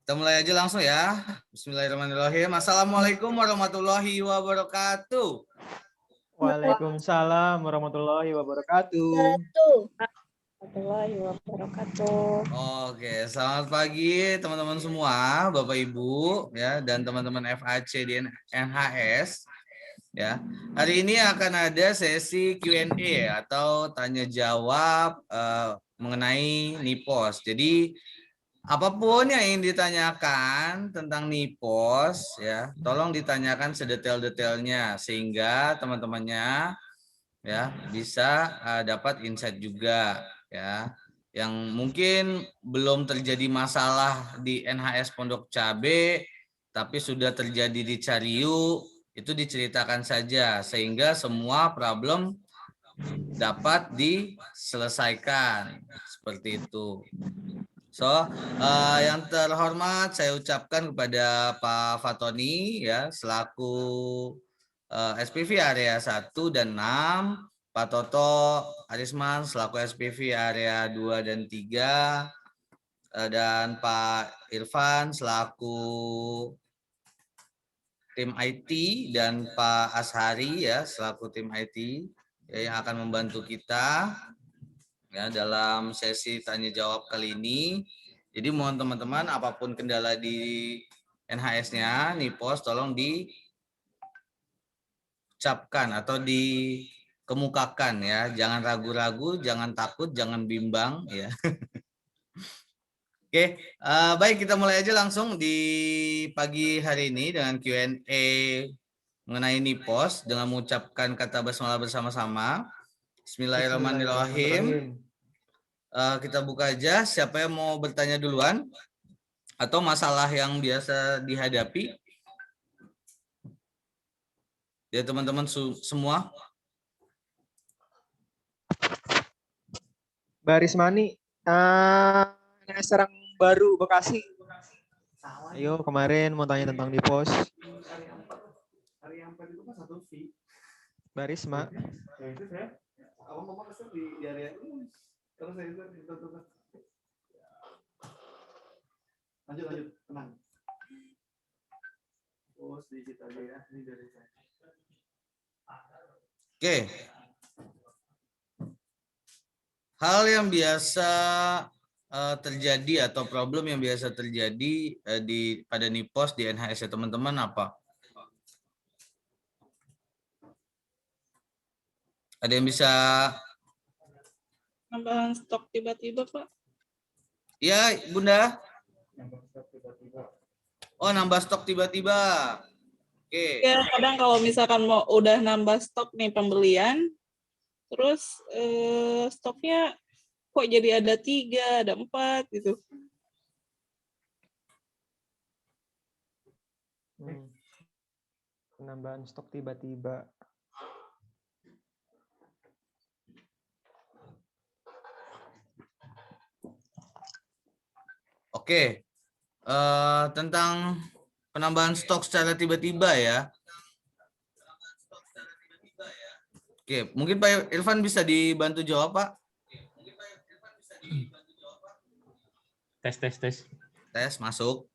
Kita mulai aja langsung ya. Bismillahirrahmanirrahim. Assalamualaikum warahmatullahi wabarakatuh. Waalaikumsalam warahmatullahi wabarakatuh. Warahmatullahi wabarakatuh. Oke, selamat pagi teman-teman semua, Bapak Ibu ya dan teman-teman FAC di NHS ya. Hari ini akan ada sesi Q&A atau tanya jawab mengenai NIPOS. Jadi apapun yang ingin ditanyakan tentang NIPOS ya, tolong ditanyakan sedetail-detailnya sehingga teman-temannya ya bisa dapat insight juga ya. Yang mungkin belum terjadi masalah di NHS Pondok Cabe tapi sudah terjadi di Cariu, itu diceritakan saja sehingga semua problem dapat diselesaikan seperti itu. So, yang terhormat saya ucapkan kepada Pak Fatoni ya selaku SPV area 1 dan 6, Pak Toto Arisman selaku SPV area 2 dan 3, dan Pak Irfan selaku tim IT dan Pak Ashari ya selaku tim IT ya, yang akan membantu kita ya dalam sesi tanya jawab kali ini. Jadi mohon teman-teman apapun kendala di NHS-nya, NIPOS tolong diucapkan atau dikemukakan ya. Jangan ragu-ragu, jangan takut, jangan bimbang ya. Oke, baik kita mulai aja langsung di pagi hari ini dengan Q&A mengenai NIPOS dengan mengucapkan kata basmalah bersama-sama. Bismillahirrahmanirrahim. Kita buka aja, siapa yang mau bertanya duluan atau masalah yang biasa dihadapi ya teman-teman semua. Baris Mani, serang baru Bekasi. Ayo kemarin mau tanya tentang NIPOS. Baris Ma. Lanjut, tenang. Sedikit aja ya, ini dari saya. Oke. Hal yang biasa terjadi atau problem yang biasa terjadi pada NIPOS di NHS ya teman-teman apa? Ada yang bisa? Nambahan stok tiba-tiba, Pak. Ya, Bunda. Oh, nambah stok tiba-tiba. Oke. Ya, kadang kalau misalkan mau udah nambah stok nih pembelian, terus stoknya kok jadi ada 3, ada 4 gitu. Penambahan stok tiba-tiba. Oke. Tentang penambahan stok secara tiba-tiba ya. Oke, mungkin Pak Irfan bisa dibantu jawab, Pak. Tes. Tes, masuk.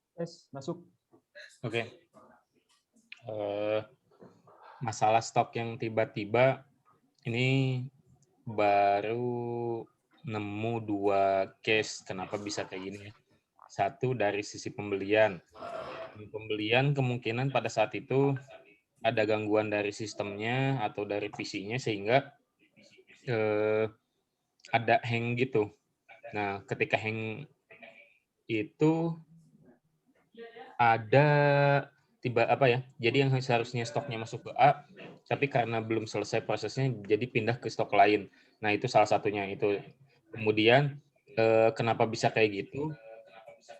Oke. Masalah stok yang tiba-tiba ini baru nemu 2 case kenapa bisa kayak gini ya. Satu dari sisi pembelian. Pembelian kemungkinan pada saat itu ada gangguan dari sistemnya atau dari PC-nya sehingga ada hang gitu. Nah, ketika hang itu ada jadi yang seharusnya stoknya masuk ke A, tapi karena belum selesai prosesnya jadi pindah ke stok lain. Nah, itu salah satunya itu. Kemudian kenapa bisa kayak gitu?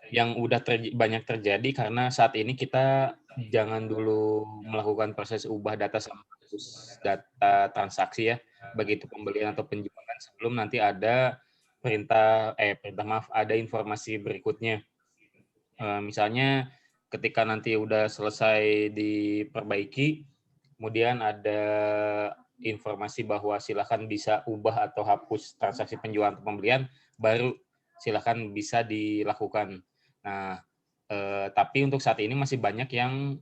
Yang udah banyak terjadi karena saat ini kita jangan dulu melakukan proses ubah data sama data transaksi ya, begitu pembelian atau penjualan sebelum nanti ada ada informasi berikutnya. Misalnya ketika nanti udah selesai diperbaiki, kemudian ada informasi bahwa silakan bisa ubah atau hapus transaksi penjualan atau pembelian, baru silakan bisa dilakukan. Nah, Tapi untuk saat ini masih banyak yang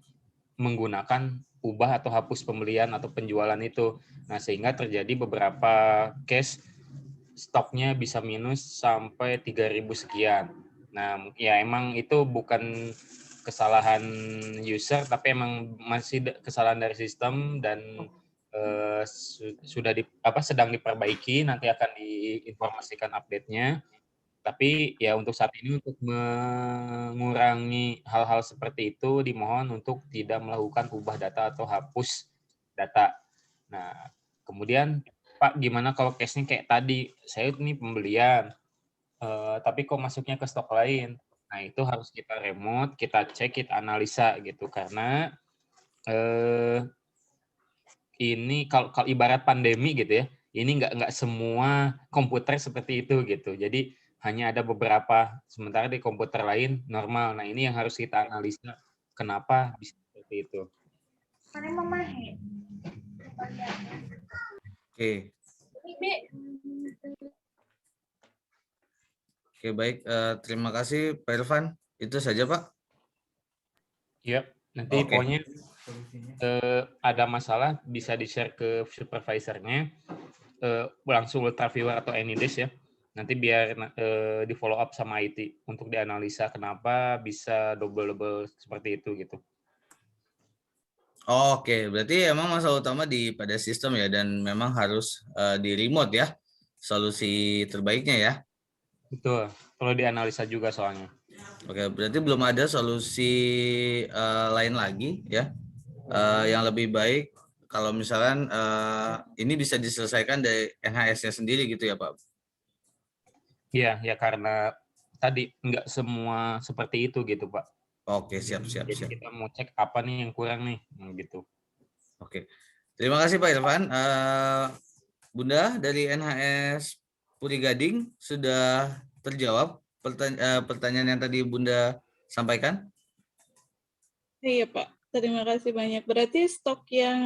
menggunakan ubah atau hapus pembelian atau penjualan itu. Nah, sehingga terjadi beberapa case stoknya bisa minus sampai 3.000 sekian. Nah, ya emang itu bukan kesalahan user, tapi emang masih kesalahan dari sistem dan sudah sedang diperbaiki, nanti akan diinformasikan update-nya. Tapi ya untuk saat ini untuk mengurangi hal-hal seperti itu dimohon untuk tidak melakukan ubah data atau hapus data. Nah, kemudian Pak, gimana kalau case-nya kayak tadi, saya ini pembelian, tapi kok masuknya ke stok lain. Nah, itu harus kita remote, kita cek, kita analisa gitu. Karena ini kalau ibarat pandemi gitu ya, ini nggak semua komputer seperti itu gitu. Jadi hanya ada beberapa, sementara di komputer lain normal. Nah, ini yang harus kita analisa kenapa bisa seperti itu. Oke. Oke, baik. Terima kasih Pak Irfan. Itu saja, Pak. Iya, nanti Oke. pokoknya ada masalah bisa di-share ke supervisornya, langsung Ultra Viewer atau Anydesk ya. Nanti biar di follow up sama IT untuk dianalisa kenapa bisa double seperti itu gitu. Oke, berarti emang masalah utama pada sistem ya, dan memang harus di remote ya, solusi terbaiknya ya. Betul, perlu dianalisa juga soalnya. Oke, berarti belum ada solusi lain lagi ya, yang lebih baik kalau misalkan ini bisa diselesaikan dari NHS-nya sendiri gitu ya Pak? Iya, ya karena tadi nggak semua seperti itu gitu Pak. Oke, siap. Jadi kita mau cek apa nih yang kurang nih, gitu. Oke, terima kasih Pak Irfan. Bunda dari NHS Puri Gading sudah terjawab pertanyaan yang tadi Bunda sampaikan? Iya Pak, terima kasih banyak. Berarti stok yang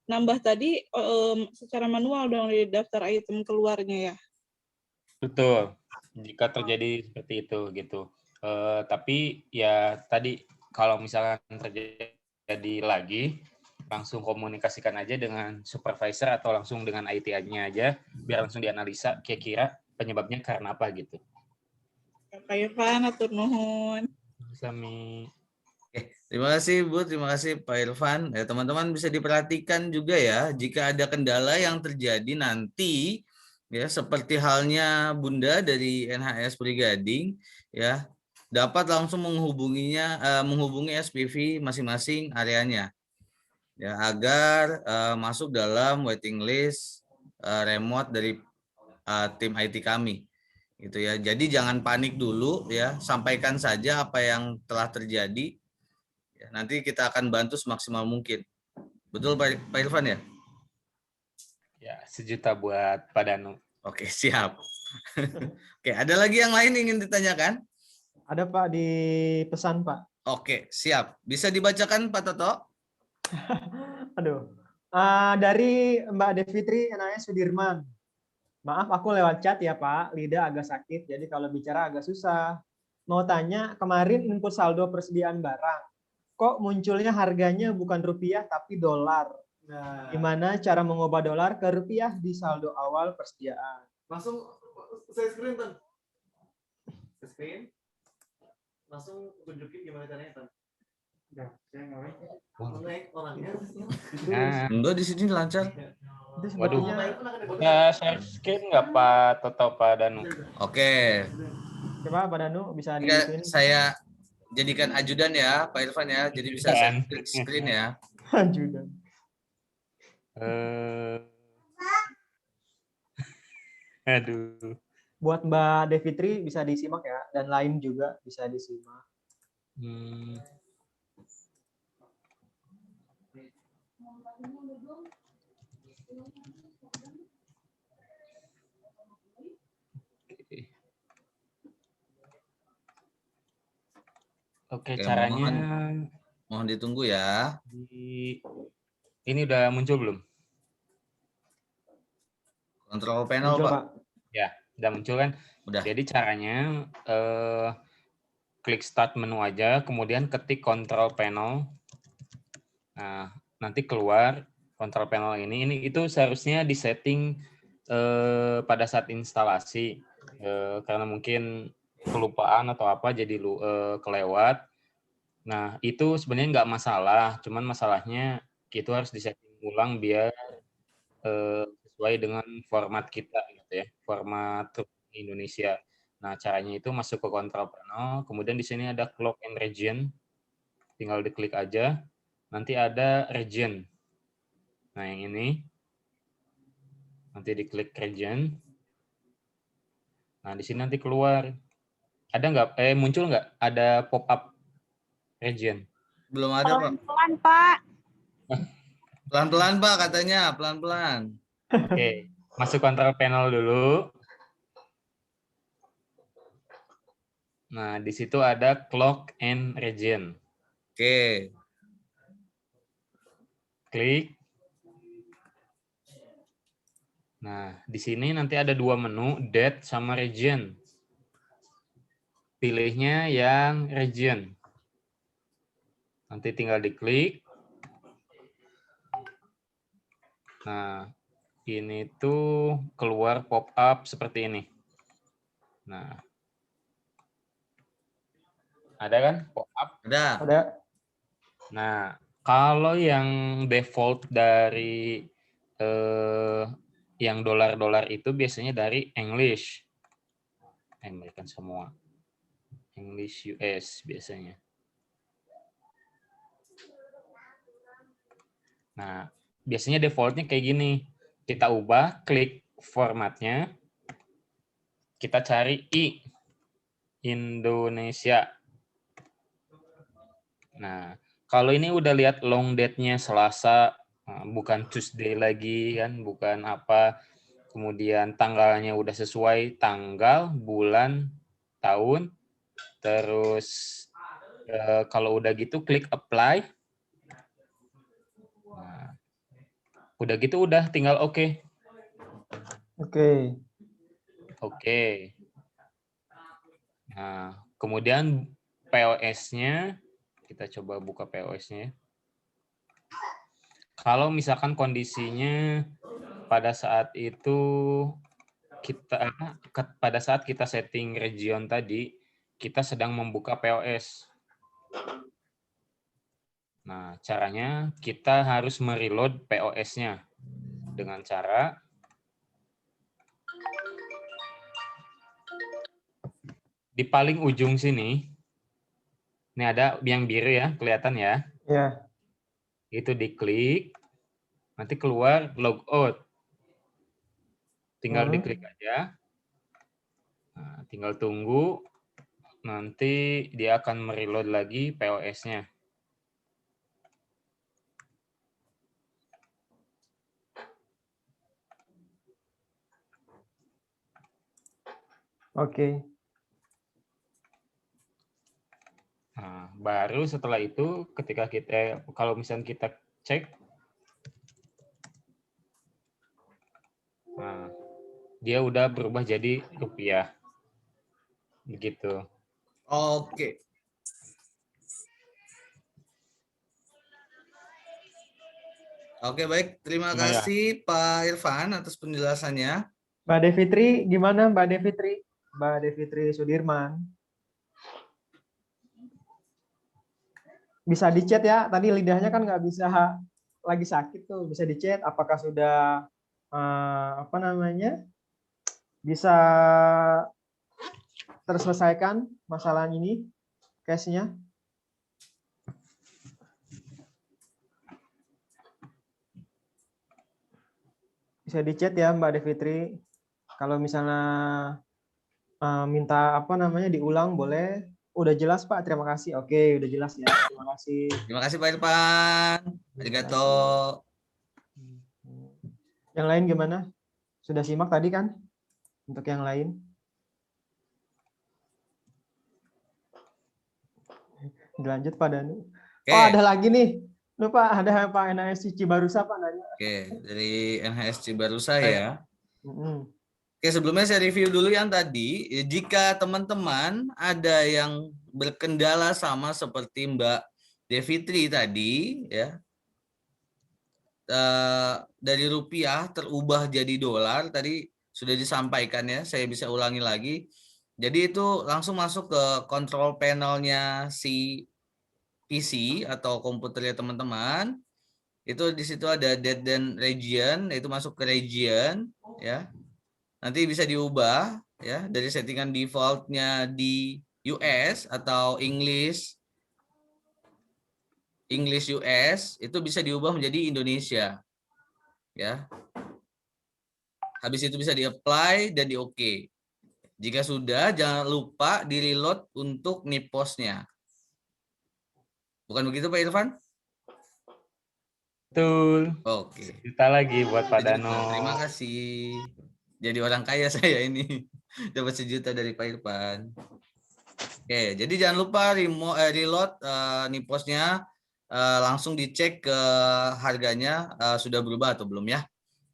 nambah tadi secara manual dong di daftar item keluarnya ya? Betul, jika terjadi seperti itu gitu. Tapi ya tadi kalau misalkan terjadi lagi, langsung komunikasikan aja dengan supervisor atau langsung dengan IT-nya aja, biar langsung dianalisa kira-kira penyebabnya karena apa gitu. Pak Irfan, atur nuhun. Sami. Terima kasih Bu, terima kasih Pak Irfan. Ya, teman-teman bisa diperhatikan juga ya, jika ada kendala yang terjadi nanti ya seperti halnya Bunda dari NHS Puri Gading ya, dapat langsung menghubungi SPV masing-masing areanya ya, agar masuk dalam waiting list remote dari tim IT kami gitu ya. Jadi jangan panik dulu ya, sampaikan saja apa yang telah terjadi. Nanti kita akan bantu semaksimal mungkin. Betul Pak Irfan ya? Ya, sejuta buat Pak Danu. Oke, siap. Oke, ada lagi yang lain ingin ditanyakan? Ada Pak di pesan Pak. Oke, siap. Bisa dibacakan Pak Toto? Aduh. Dari Mbak Devitri NAS Sudirman. Maaf aku lewat chat ya Pak, lidah agak sakit, jadi kalau bicara agak susah. Mau tanya, kemarin input saldo persediaan barang, kok munculnya harganya bukan rupiah tapi dolar? Nah, Gimana cara mengubah dolar ke rupiah di saldo awal persediaan? langsung saya screen Tan. Screen. Langsung tunjukin gimana caranya Tan. Ya, saya naik orangnya. Enggak, di sini lancar. Itu Waduh. sebetulnya, Ya, share screen nggak Pak Toto, Pak Danu? Oke. coba Pak Danu bisa di Jika saya jadikan ajudan ya Pak Irfan ya, jadi bisa saya screen ya. juga. Aduh. Buat Mbak Devitri bisa disimak ya, dan lain juga bisa disimak. Oke, Oke, caranya mohon ditunggu ya. Ini udah muncul belum? Kontrol panel Muncul, Pak. Pak. Ya, udah muncul kan? Udah. Jadi caranya klik start menu aja, kemudian ketik control panel. Nah, nanti keluar control panel ini itu seharusnya disetting pada saat instalasi. Karena mungkin kelupaan atau apa jadi kelewat. Nah, itu sebenarnya nggak masalah, cuman masalahnya itu harus disetting ulang biar sesuai dengan format kita gitu ya, format Indonesia. Nah, caranya itu masuk ke control panel, kemudian di sini ada clock and region. Tinggal diklik aja. Nanti ada region. Nah, yang ini. Nanti diklik region. Nah, di sini nanti keluar. Ada nggak? Muncul nggak? Ada pop-up region. Belum ada, Pak. Pelan-pelan, Pak. Pelan-pelan, Pak, katanya. Pelan-pelan. Oke. Masuk control panel dulu. Nah, di situ ada clock and region. Oke. Klik. Nah, di sini nanti ada dua menu, date sama region. Pilihnya yang region. Nanti tinggal diklik. Nah, ini tuh keluar pop-up seperti ini. Nah, ada kan pop-up? Ada. Ada. Nah, kalau yang default dari yang dolar-dolar itu biasanya dari English. American semua. English US biasanya. Nah, biasanya defaultnya kayak gini. Kita ubah, klik formatnya. Kita cari I. Indonesia. Nah, kalau ini udah lihat long date-nya Selasa, bukan Tuesday lagi kan, bukan apa. Kemudian tanggalnya udah sesuai tanggal, bulan, tahun. Terus kalau udah gitu klik apply. Nah, udah gitu udah tinggal oke. Oke. Oke. Nah, kemudian POS-nya, kita coba buka POS-nya. Kalau misalkan kondisinya pada saat itu pada saat kita setting region tadi, kita sedang membuka POS. Nah, caranya kita harus mereload POS-nya dengan cara di paling ujung sini. Ini ada yang biru ya, kelihatan ya. Ya. Itu diklik, nanti keluar logout. Tinggal diklik aja. Nah, tinggal tunggu, nanti dia akan mereload lagi POS-nya. Oke. Nah, baru setelah itu ketika kita kalau misalnya kita cek, nah, dia udah berubah jadi rupiah. Begitu. Oke. Oke, baik. Terima kasih Pak Irfan atas penjelasannya. Mbak Devitri, gimana Mbak Devitri? Mbak Devitri Sudirman. Bisa di chat ya, tadi lidahnya kan nggak bisa, lagi sakit tuh, bisa di chat apakah sudah apa namanya, bisa terselesaikan masalah ini, case-nya. Bisa di chat ya Mbak Devitri. Kalau misalnya minta apa namanya diulang boleh. Udah jelas Pak, terima kasih. Oke, udah jelas ya. Terima kasih. Terima kasih Pak Irfan. Arigato. Yang lain gimana? Sudah simak tadi kan? Untuk yang lain. Dilanjut Pak Danu. Oke. Oh, ada lagi nih. Lupa ada Pak NHS Cibarusa Pak nanya. Oke, dari NHS Cibarusa ya. Oke, sebelumnya saya review dulu yang tadi. Jika teman-teman ada yang berkendala sama seperti Mbak Devitri tadi, ya, dari rupiah terubah jadi dolar, tadi sudah disampaikan ya, saya bisa ulangi lagi. Jadi itu langsung masuk ke control panelnya si PC atau komputernya teman-teman. Itu di situ ada date dan region, itu masuk ke region, ya. Nanti bisa diubah ya dari settingan defaultnya di US atau English US itu bisa diubah menjadi Indonesia ya. Habis itu bisa di-apply dan di-OK. Jika sudah, jangan lupa di-reload untuk NIPOS-nya. Bukan begitu Pak Irfan? Betul. Oke. Kita lagi buat Pak Sejuta. Dano. Terima kasih. Jadi orang kaya saya ini. Dapat 1 juta dari Pak Irfan. Oke, jadi jangan lupa reload NIPOS-nya, langsung dicek ke harganya sudah berubah atau belum ya.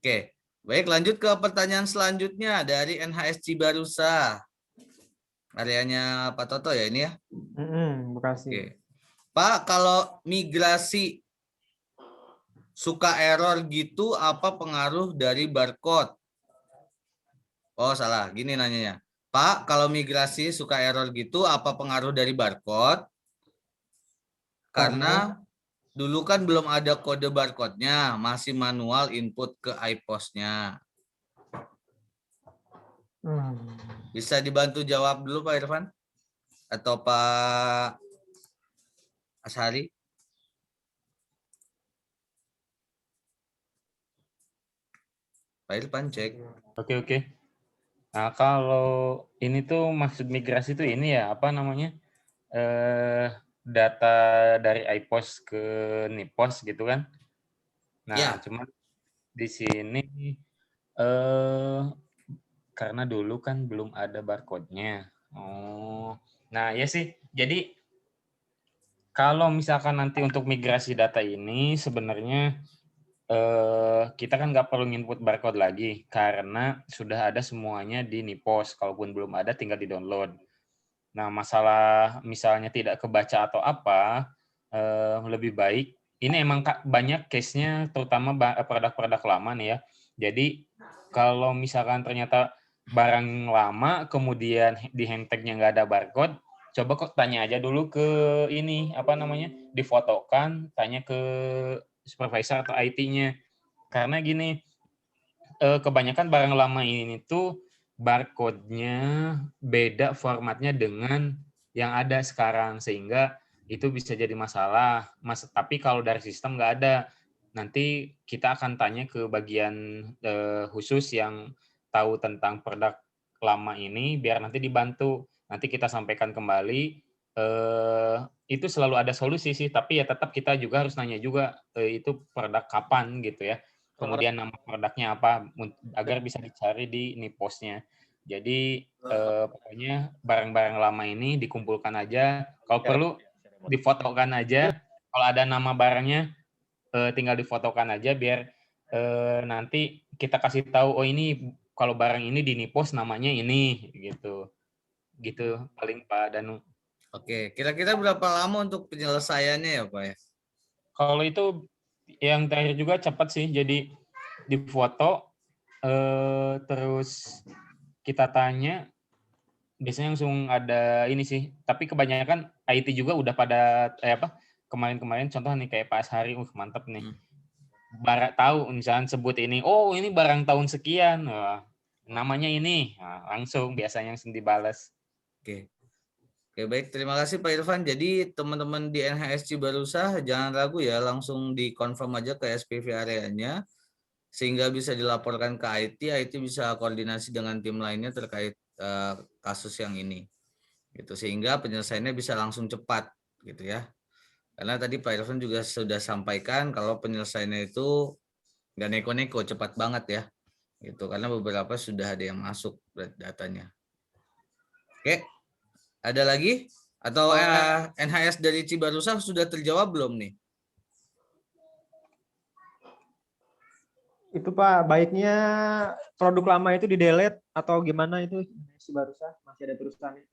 Oke, baik lanjut ke pertanyaan selanjutnya dari NHS Cibarusa. Areanya Pak Toto ya ini ya. Bekasi. Oke. Pak, kalau migrasi suka error gitu apa pengaruh dari barcode? Oh salah, gini nanyanya. Pak, kalau migrasi suka error gitu apa pengaruh dari barcode? Karena dulu kan belum ada kode barcode-nya, masih manual input ke iPOS-nya. Bisa dibantu jawab dulu Pak Irfan? Atau Pak Ashari? Pak Irfan cek. Oke. Nah, kalau ini tuh maksud migrasi tuh ini ya, apa namanya? Data dari iPOS ke NIPOS gitu kan. Nah, Ya. cuman di sini karena dulu kan belum ada barcode-nya. Oh. Nah, ya sih. Jadi kalau misalkan nanti untuk migrasi data ini sebenarnya kita kan nggak perlu input barcode lagi karena sudah ada semuanya di NIPOS. Kalaupun belum ada, tinggal di-download. Nah, masalah misalnya tidak kebaca atau apa, lebih baik. Ini emang banyak case-nya, terutama produk-produk lama nih ya. Jadi, kalau misalkan ternyata barang lama, kemudian di handtag-nya nggak ada barcode, coba kok tanya aja dulu ke ini, apa namanya, difotokan, tanya ke supervisor atau IT-nya. Karena gini, kebanyakan barang lama ini tuh barcode-nya beda formatnya dengan yang ada sekarang, sehingga itu bisa jadi masalah. Tapi kalau dari sistem nggak ada, nanti kita akan tanya ke bagian khusus yang tahu tentang produk lama ini, biar nanti dibantu. Nanti kita sampaikan kembali. Itu selalu ada solusi sih, tapi ya tetap kita juga harus nanya juga itu produk kapan gitu ya. Kemudian nama produknya apa agar bisa dicari di NIPOS-nya. Jadi pokoknya barang-barang lama ini dikumpulkan aja. Kalau perlu difotokan aja. Kalau ada nama barangnya tinggal difotokan aja biar nanti kita kasih tahu oh ini kalau barang ini di NIPOS namanya ini gitu. Gitu paling Pak Danu. Oke, kira-kira berapa lama untuk penyelesaiannya ya Pak ya? Kalau itu yang terakhir juga cepat sih. Jadi difoto terus kita tanya, biasanya langsung ada ini sih. Tapi kebanyakan IT juga udah pada kemarin-kemarin contoh nih kayak Pak Ashari, mantep nih. Tahu misalnya sebut ini, oh ini barang tahun sekian, namanya ini, nah, langsung biasanya langsung dibalas. Oke. Oke, baik. Terima kasih Pak Irfan. Jadi teman-teman di NHS Cibarusa jangan ragu ya, langsung dikonfirm aja ke SPV areanya sehingga bisa dilaporkan ke IT bisa koordinasi dengan tim lainnya terkait kasus yang ini. Gitu sehingga penyelesaiannya bisa langsung cepat gitu ya. Karena tadi Pak Irfan juga sudah sampaikan kalau penyelesaiannya itu nggak neko-neko, cepat banget ya. Gitu karena beberapa sudah ada yang masuk datanya. Oke. Ada lagi? Atau NHS dari Cibarusa sudah terjawab belum nih? Itu Pak, baiknya produk lama itu di-delete atau gimana itu si barusan masih ada terusannya?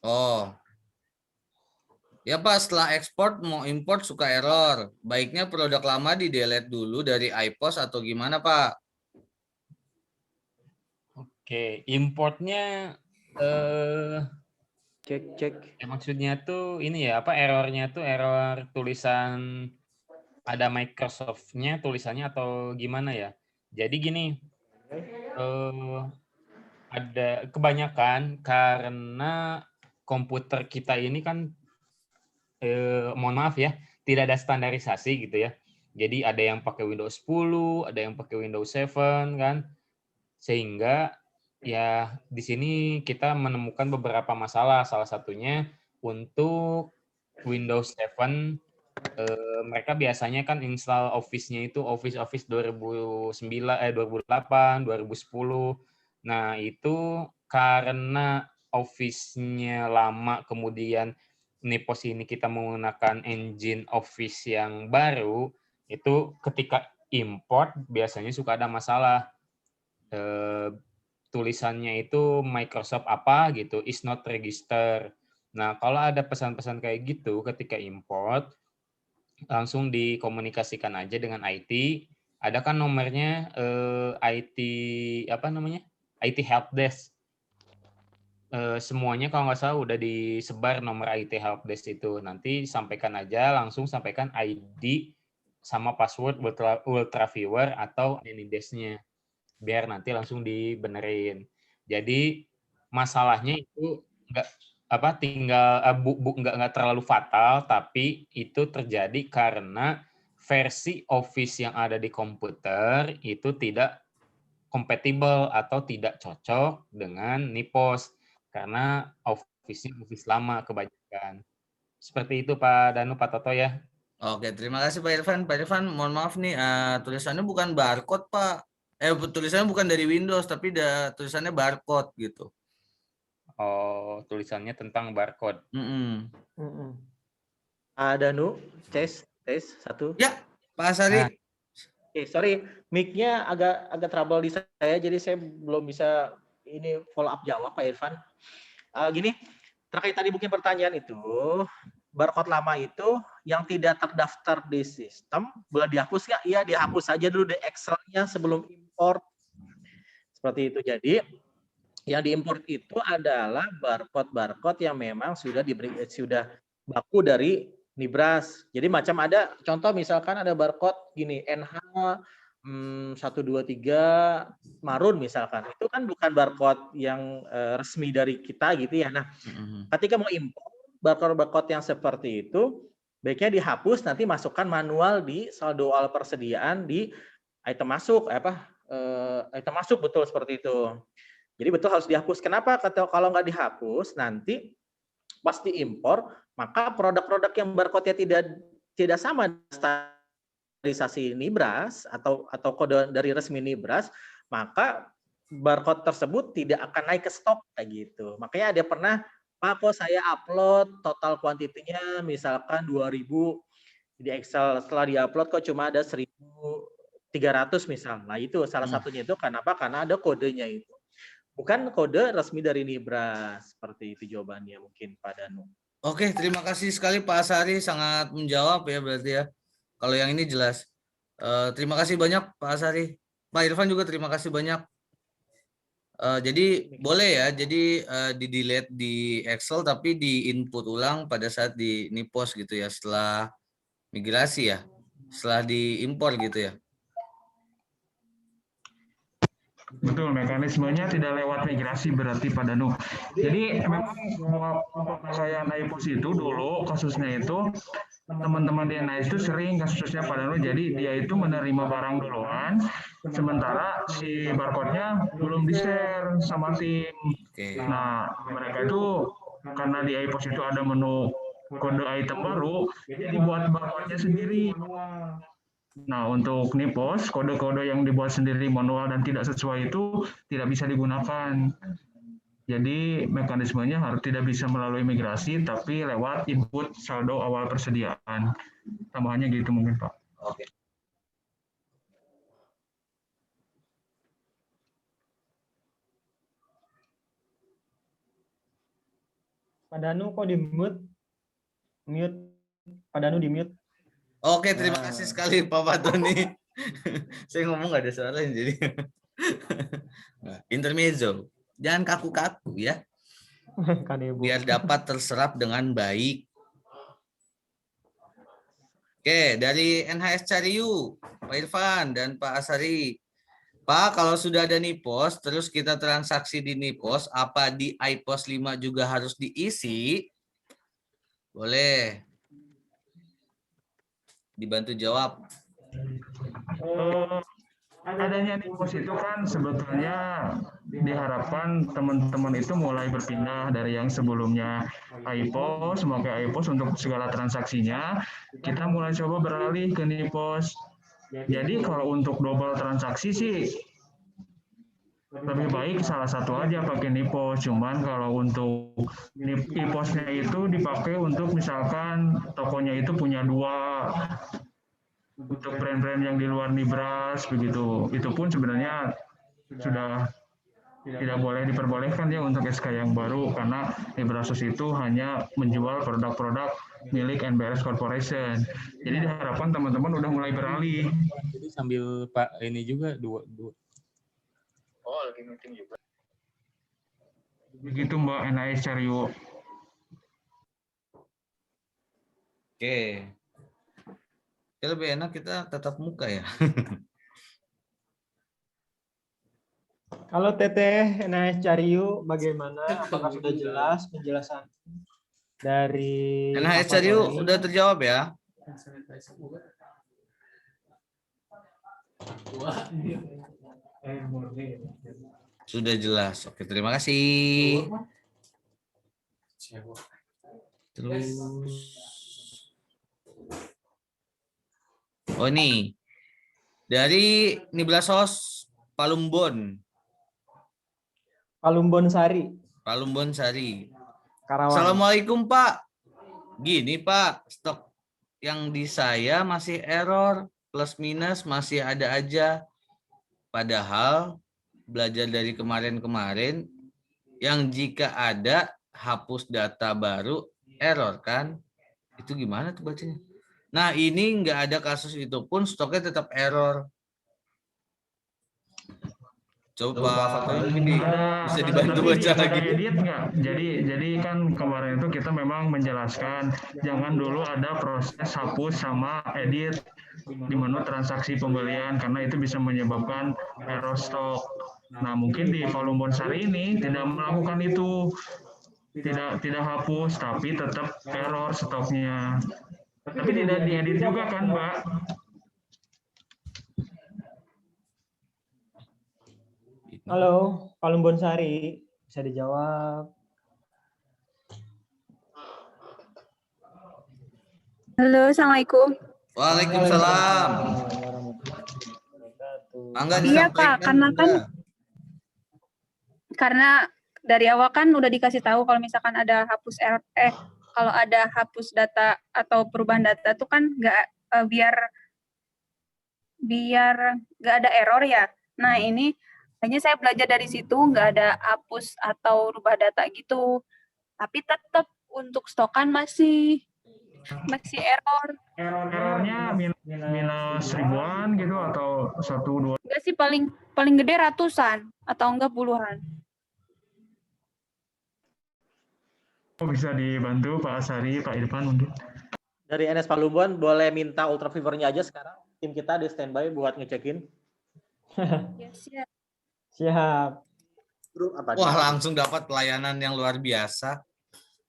Oh. Ya Pak, setelah ekspor mau import suka error. Baiknya produk lama di-delete dulu dari iPOS atau gimana Pak? Oke, importnya Cek. ya maksudnya tuh ini ya, apa errornya tuh error tulisan ada Microsoft-nya tulisannya atau gimana ya? Jadi gini, ada kebanyakan karena komputer kita ini kan mohon maaf ya, tidak ada standarisasi gitu ya. Jadi ada yang pakai Windows 10, ada yang pakai Windows 7 kan. Sehingga ya di sini kita menemukan beberapa masalah. Salah satunya untuk Windows 7 mereka biasanya kan install Office-nya itu Office 2009 2008, 2010. Nah, itu karena Office-nya lama kemudian Nipos ini kita menggunakan engine Office yang baru, itu ketika import biasanya suka ada masalah. Tulisannya itu Microsoft apa gitu, is not register. Nah, kalau ada pesan-pesan kayak gitu ketika import, langsung dikomunikasikan aja dengan IT. Ada kan nomornya IT apa namanya? IT helpdesk. Semuanya kalau nggak salah udah disebar nomor IT helpdesk itu. Nanti sampaikan aja, langsung sampaikan ID sama password Ultra Viewer atau Anydesk-nya. Biar nanti langsung dibenerin. Jadi masalahnya itu tinggal nggak terlalu fatal, tapi itu terjadi karena versi Office yang ada di komputer itu tidak kompatibel atau tidak cocok dengan Nipos karena Office-nya Office lama kebanyakan. Seperti itu Pak Danu, Pak Toto ya. Oke, terima kasih Pak Irfan. Pak Irfan, mohon maaf nih, tulisannya bukan barcode Pak. Tulisannya bukan dari Windows, tapi tulisannya barcode gitu. Oh, tulisannya tentang barcode. Danu, tes 1. Ya, Pak Asari. Oke, sorry, mic-nya agak trouble di saya, jadi saya belum bisa ini follow up jawab Pak Irfan. Gini, terkait tadi mungkin pertanyaan itu, barcode lama itu yang tidak terdaftar di sistem, boleh dihapus nggak? Iya, dihapus saja dulu di Excel-nya sebelum import. Seperti itu. Jadi, yang diimport itu adalah barcode yang memang sudah baku dari Nibras. Jadi macam ada contoh misalkan ada barcode gini NH 123 marun misalkan. Itu kan bukan barcode yang resmi dari kita gitu ya. Nah, ketika mau import barcode yang seperti itu baiknya dihapus, nanti masukkan manual di saldo awal persediaan di item masuk item masuk, betul seperti itu. Jadi betul harus dihapus. Kenapa? Kalau nggak dihapus nanti pas diimpor, maka produk-produk yang barcode-nya tidak sama standarisasi Nibras atau kode dari resmi Nibras, maka barcode tersebut tidak akan naik ke stok kayak gitu. Makanya ada pernah, Pak, kok saya upload total kuantitinya misalkan 2000 di Excel, setelah diupload kok cuma ada 1300 misal. Nah, itu salah satunya itu kenapa? Karena ada kodenya itu. Bukan kode resmi dari Nibras. Seperti itu jawabannya mungkin Pak Danu. Oke, terima kasih sekali Pak Asari, sangat menjawab ya berarti ya. Kalau yang ini jelas. Terima kasih banyak Pak Asari. Pak Irfan juga terima kasih banyak. Jadi boleh ya, jadi di-delete di Excel tapi di-input ulang pada saat di Nipos gitu ya, setelah migrasi ya, setelah diimpor gitu ya. Betul, mekanismenya tidak lewat migrasi berarti Pak Danu. Jadi memang pemakaian iPOS itu dulu kasusnya itu teman-teman di NIS itu sering kasusnya Pak Danu. Jadi dia itu menerima barang duluan, sementara si barcode-nya belum di-share sama tim. Nah, mereka itu karena di iPOS itu ada menu kode item baru, jadi buat barcode-nya sendiri. Nah, untuk Nipos, kode-kode yang dibuat sendiri manual dan tidak sesuai itu tidak bisa digunakan. Jadi, mekanismenya harus tidak bisa melalui migrasi, tapi lewat input saldo awal persediaan. Tambahannya gitu mungkin, Pak. Oke. Pak Danu kok di mute? Mute. Pak Danu di mute. Oke, terima Nah. kasih sekali Pak Fatoni. Saya ngomong nggak ada suaranya jadi. Nah, intermezzo. Jangan kaku-kaku ya. Kanebo. Biar dapat terserap dengan baik. Oke, dari NHS Cariu, Pak Irfan dan Pak Asari. Pak, kalau sudah ada NIPOS, terus kita transaksi di NIPOS, apa di iPOS 5 juga harus diisi? Boleh. Dibantu jawab. Adanya NIPOS itu kan sebetulnya diharapkan teman-teman itu mulai berpindah dari yang sebelumnya iPOS, memakai iPOS untuk segala transaksinya, kita mulai coba beralih ke NIPOS. Jadi kalau untuk double transaksi sih lebih baik salah satu aja pakai NIPOS. Cuman kalau untuk NIPOS-nya itu dipakai untuk misalkan tokonya itu punya 2, untuk brand-brand yang di luar Nibras begitu. Itu pun sebenarnya sudah tidak boleh diperbolehkan ya untuk SK yang baru karena Nibrasos itu hanya menjual produk-produk milik NBRS Corporation. Jadi diharapkan teman-teman udah mulai beralih. Jadi sambil Pak ini juga dua. Oh, lagi meeting juga. Begitu Mbak NHS Cariu. Oke. Ya, lebih enak kita tatap muka ya. Kalau Teteh NHS Cariu bagaimana? Apakah sudah jelas penjelasan dari NHS Pak Cariu Fatoni? udah terjawab ya. Sudah jelas. Oke, terima kasih. Terus. Oh ini. Dari Niblasos Palumbon. Palumbon Sari, Palumbon Sari. Karawang. Assalamualaikum Pak. Gini Pak, stok yang di saya masih error, plus minus masih ada aja. Padahal belajar dari kemarin-kemarin, yang jika ada hapus data baru error kan? Itu gimana tuh bacanya? Nah ini nggak ada kasus itu pun stoknya tetap error. Coba ini bisa dibantu Tapi baca ada lagi. edit nggak? Jadi kan kemarin itu kita memang menjelaskan jangan dulu ada proses hapus sama edit di menu transaksi pembelian karena itu bisa menyebabkan error stok. Nah mungkin di volume Bonsari ini tidak melakukan itu, tidak hapus tapi tetap error stoknya. Tapi tidak diedit juga kan Mbak? Halo, Palumbon Sari, bisa dijawab? Halo, Assalamualaikum. Waalaikumsalam. Mangga Iya disampaikan, Pak, karena kan Bunda. karena dari awal kan udah dikasih tahu kalau misalkan ada hapus kalau ada hapus data atau perubahan data tuh kan biar nggak ada error ya. Nah ini hanya saya belajar dari situ nggak ada hapus atau rubah data gitu, tapi tetap untuk stokan masih error. Errornya minus ribuan gitu atau 1, 2? Enggak sih, paling gede ratusan atau enggak puluhan. Oh, bisa dibantu Pak Asari, Pak Irfan mungkin. Dari NS Palumbon boleh minta ultra fevernya aja sekarang. Tim kita di standby buat ngecekin. Ya, siap. Siap. Wah, langsung dapat pelayanan yang luar biasa.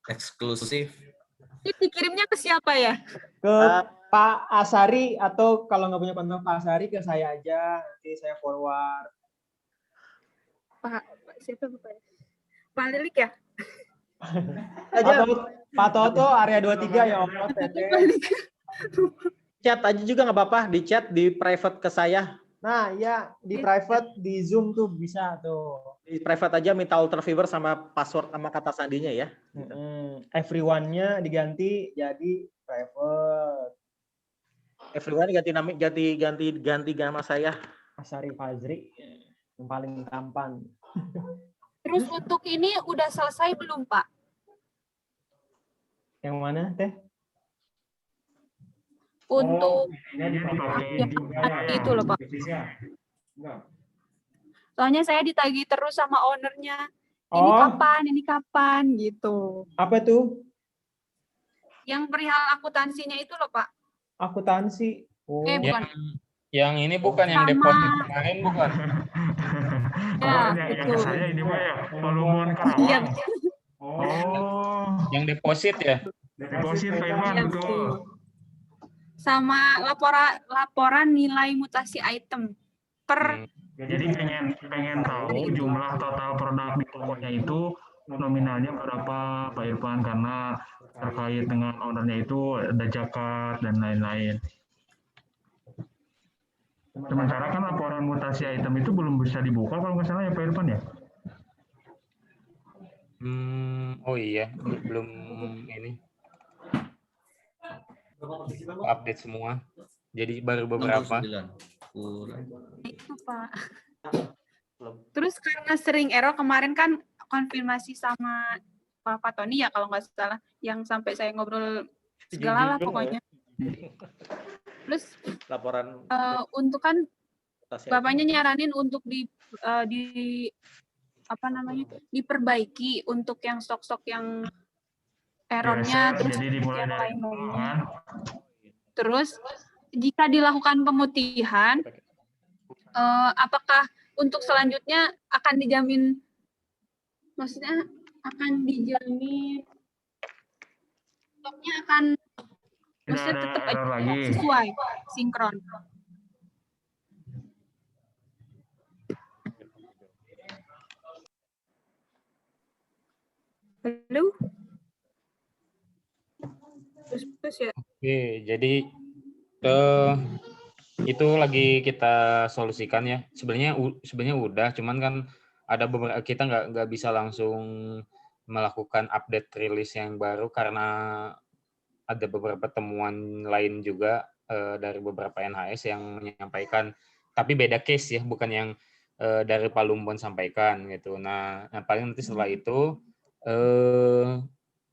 Eksklusif. Ini dikirimnya ke siapa ya? Ke Pak Asari atau kalau nggak punya kontak Pak Asari ke saya aja, nanti saya forward. Pak siapa bapaknya? Pak Lilik ya? Pak Toto area 23 ya Om. Chat aja juga nggak apa-apa, di chat di private ke saya. Nah, ya di private di Zoom tuh bisa tuh. Di private aja minta ultra fever sama password sama kata sandinya ya. Everyone-nya diganti jadi private. Everyone ganti nama saya. Asari Fazri yang paling tampan. Terus untuk ini udah selesai belum Pak? Yang mana teh? Untuk Ini dipakai yang juga itu loh Pak. Soalnya saya ditagih terus sama ownernya. Ini Oh. kapan? Ini kapan? Gitu. Apa tuh? Yang perihal akuntansinya itu loh Pak. Akuntansi. Oh. Bukan. Yang ini bukan yang Sama. deposit kemarin bukan? Ya, Oh, yang ke betul. saya ini Pak ya, Palembang Iya, Karawang. betul. Oh, Yang deposit ya? deposit Pak Irfan, Iya, betul. betul. Sama laporan nilai mutasi item per Jadi pengen tahu jumlah total produk di tokonya itu nominalnya berapa Pak Irfan, karena terkait dengan ownernya itu ada zakat dan lain-lain. Sementara kan laporan mutasi item itu belum bisa dibuka kalau nggak salah ya Pak Irfan ya? Oh iya, belum ini update semua. Jadi baru beberapa. 69. Kurang. itu Pak. Terus karena sering error kemarin kan konfirmasi sama Pak Tony ya kalau nggak salah, yang sampai saya ngobrol segala lah pokoknya. Terus Laporan untuk kan mutasi bapaknya nyaranin untuk apa namanya, diperbaiki untuk yang stok-stok yang errornya, Reset, terus jadi dimulai yang dari lain-lainnya. kan? Terus jika dilakukan pemutihan, apakah untuk selanjutnya akan dijamin, maksudnya akan dijamin stoknya akan maksudnya ada tetap error lagi. sesuai sinkron. Halo? Terus ya. Oke, jadi itu lagi kita solusikan ya. Sebenarnya udah, cuman kan ada beberapa kita nggak bisa langsung melakukan update rilis yang baru karena ada beberapa temuan lain juga dari beberapa NHS yang menyampaikan, tapi beda case ya, bukan yang dari Palumbon sampaikan gitu. Nah paling nanti setelah itu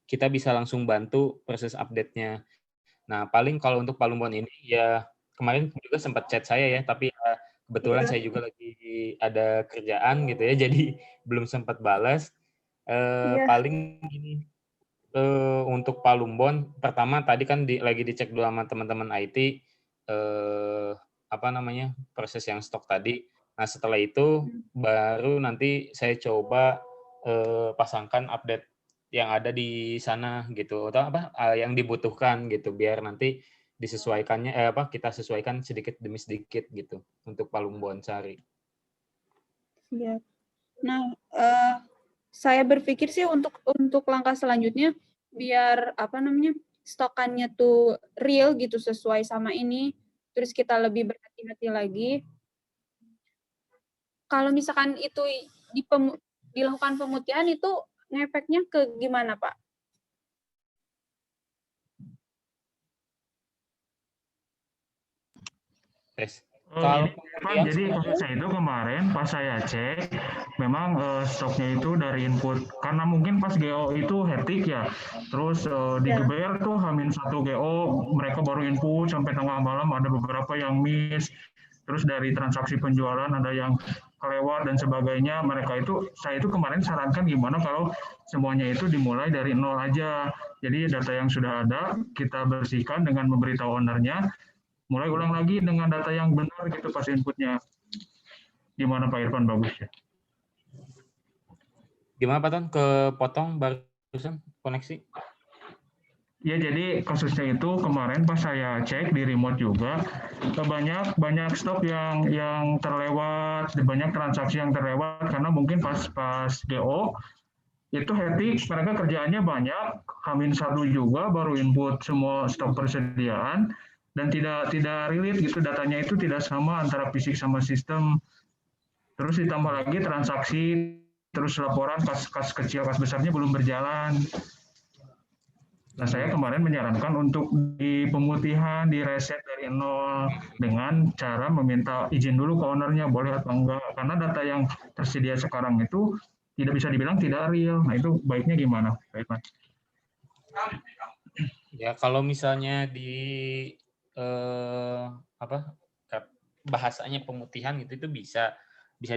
kita bisa langsung bantu proses update-nya. Nah, paling kalau untuk Palumbon ini ya kemarin juga sempat chat saya ya, tapi kebetulan saya juga lagi ada kerjaan gitu ya, jadi belum sempat balas. Paling ini untuk Palumbon pertama tadi kan lagi dicek dulu sama teman-teman IT apa namanya proses yang stok tadi. Nah, setelah itu baru nanti saya coba pasangkan update yang ada di sana gitu, atau apa yang dibutuhkan gitu, biar nanti disesuaikannya kita sesuaikan sedikit demi sedikit gitu untuk Palumbon Sari. Ya. Nah, saya berpikir sih untuk langkah selanjutnya biar apa namanya stokannya tuh real gitu sesuai sama ini, terus kita lebih berhati-hati lagi. Kalau misalkan itu dilakukan pemutihan itu ngefeknya ke gimana Pak? Ini, Pak, jadi saya itu kemarin pas saya cek, memang stoknya itu dari input, karena mungkin pas GO itu hektik ya, terus di GBR tuh H-1 GO, mereka baru input sampai tengah malam, ada beberapa yang miss, terus dari transaksi penjualan ada yang kelewat dan sebagainya. Saya itu kemarin sarankan gimana kalau semuanya itu dimulai dari nol aja. Jadi data yang sudah ada kita bersihkan dengan memberitahu ownernya, mulai ulang lagi dengan data yang benar gitu pas inputnya. Gimana Pak Irfan, bagus ya? Gimana Pak Ton? Kepotong barusan koneksi? Ya, jadi kasusnya itu kemarin pas saya cek di remote juga banyak stok yang terlewat, banyak transaksi yang terlewat karena mungkin pas GO itu hektik, mereka kerjaannya banyak, H-1 juga baru input semua stok persediaan dan tidak relate gitu, datanya itu tidak sama antara fisik sama sistem. Terus ditambah lagi transaksi, terus laporan kas kecil kas besarnya belum berjalan. Nah, saya kemarin menyarankan untuk di pemutihan, di reset dari nol dengan cara meminta izin dulu ke ownernya boleh atau enggak. Karena data yang tersedia sekarang itu tidak bisa dibilang tidak real. Nah, itu baiknya gimana, Pak Irfan? Ya kalau misalnya di apa bahasanya pemutihan gitu itu bisa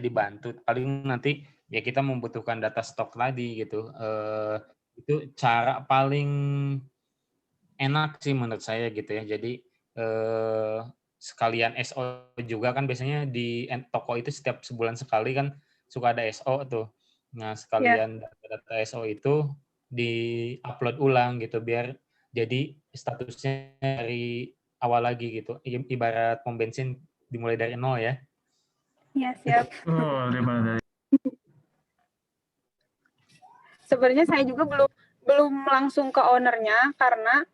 dibantu. Paling nanti ya kita membutuhkan data stok tadi gitu. Itu cara paling enak sih menurut saya gitu ya. Jadi sekalian SO juga kan biasanya di toko itu setiap sebulan sekali kan suka ada SO tuh. Nah, sekalian data SO itu di-upload ulang gitu biar jadi statusnya dari awal lagi gitu. Ibarat pom bensin dimulai dari nol ya. Iya, siap. Oh, dari Sebenarnya saya juga belum langsung ke ownernya karena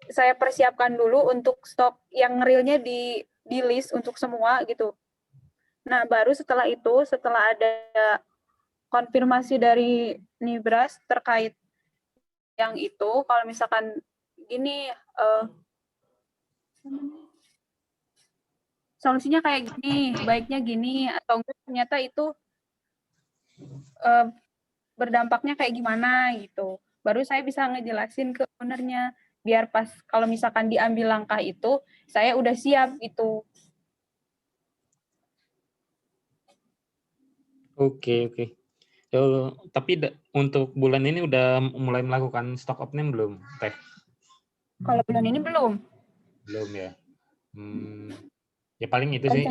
saya persiapkan dulu untuk stok yang realnya di list untuk semua gitu. Nah, baru setelah itu, setelah ada konfirmasi dari Nibras terkait yang itu, kalau misalkan gini, solusinya kayak gini, baiknya gini, atau enggak ternyata itu berdampaknya kayak gimana gitu. Baru saya bisa ngejelasin ke ownernya, biar pas kalau misalkan diambil langkah itu, saya udah siap gitu. Oke. Tapi untuk bulan ini udah mulai melakukan stock opening belum, Teh? Kalau bulan ini belum. Belum ya. Ya paling itu sih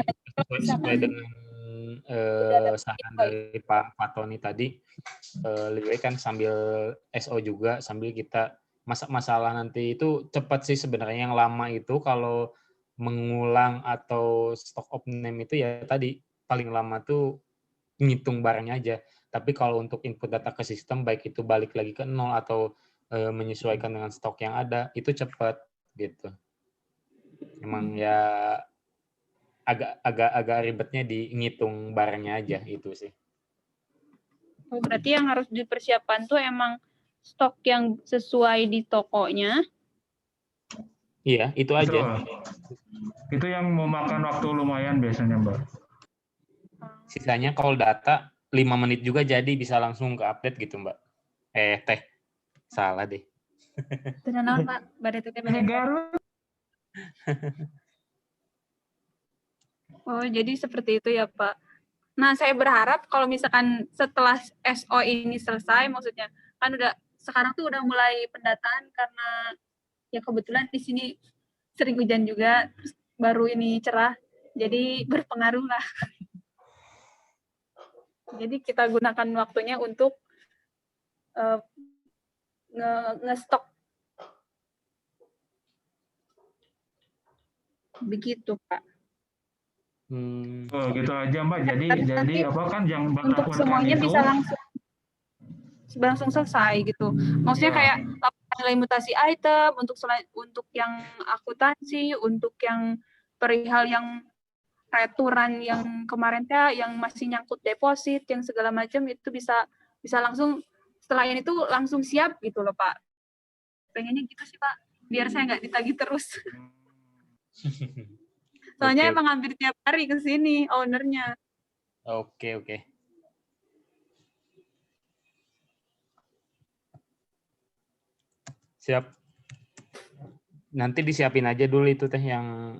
sesuai dengan saran dari Pak Tony tadi, lebih baik kan sambil SO juga sambil kita masalah nanti itu cepat sih sebenarnya. Yang lama itu kalau mengulang atau stock opening itu ya tadi paling lama tuh ngitung barangnya aja. Tapi kalau untuk input data ke sistem, baik itu balik lagi ke nol atau menyesuaikan dengan stok yang ada, itu cepat gitu. Emang ya agak ribetnya di ngitung barangnya aja itu sih. Oh, berarti yang harus dipersiapkan tuh emang stok yang sesuai di tokonya. Iya, itu aja. Itu yang memakan waktu lumayan biasanya, Mbak. Sisanya kalau data 5 menit juga jadi bisa langsung ke update gitu, Mbak. Teh. Salah deh. Tenang, Pak. Oh, jadi seperti itu ya, Pak. Nah, saya berharap kalau misalkan setelah SO ini selesai, maksudnya kan sekarang tuh udah mulai pendataan karena ya kebetulan di sini sering hujan juga, baru ini cerah, jadi berpengaruh lah. Jadi kita gunakan waktunya untuk nge-stok. Begitu, Pak. Oh, gitu aja, Mbak. Jadi apa kan yang Mbak untuk takutkan semuanya itu bisa langsung selesai gitu. Maksudnya kayak nilai mutasi item untuk yang akuntansi, untuk yang perihal yang returan yang kemarin yang masih nyangkut deposit, yang segala macam itu bisa langsung setelah ini tuh langsung siap gitu loh, Pak. Pengennya gitu sih, Pak. Biar saya nggak ditagih terus. Soalnya emang hampir tiap hari ke sini ownernya. Oke. Siap. Nanti disiapin aja dulu itu Teh yang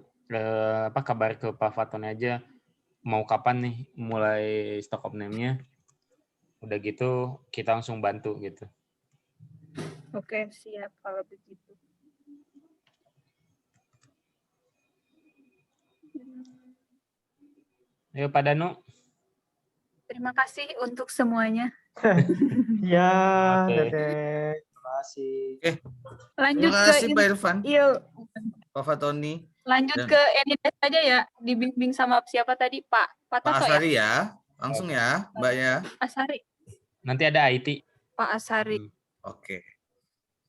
kabar ke Pak Fatoni aja. Mau kapan nih mulai stock of name-nya. Udah gitu kita langsung bantu gitu. Oke, siap kalau begitu. Ayo Pak Danu. Terima kasih untuk semuanya. Ya, Oke. Teteh. Terima kasih. Lanjut Terima kasih Pak Irfan. Iya. Pak Fatoni. Lanjut ke Enides aja ya, dibimbing sama siapa tadi, Pak Tato Asari ya. Langsung ya, Mbak ya. Asari. Nanti ada IT. Pak Asari. Oke.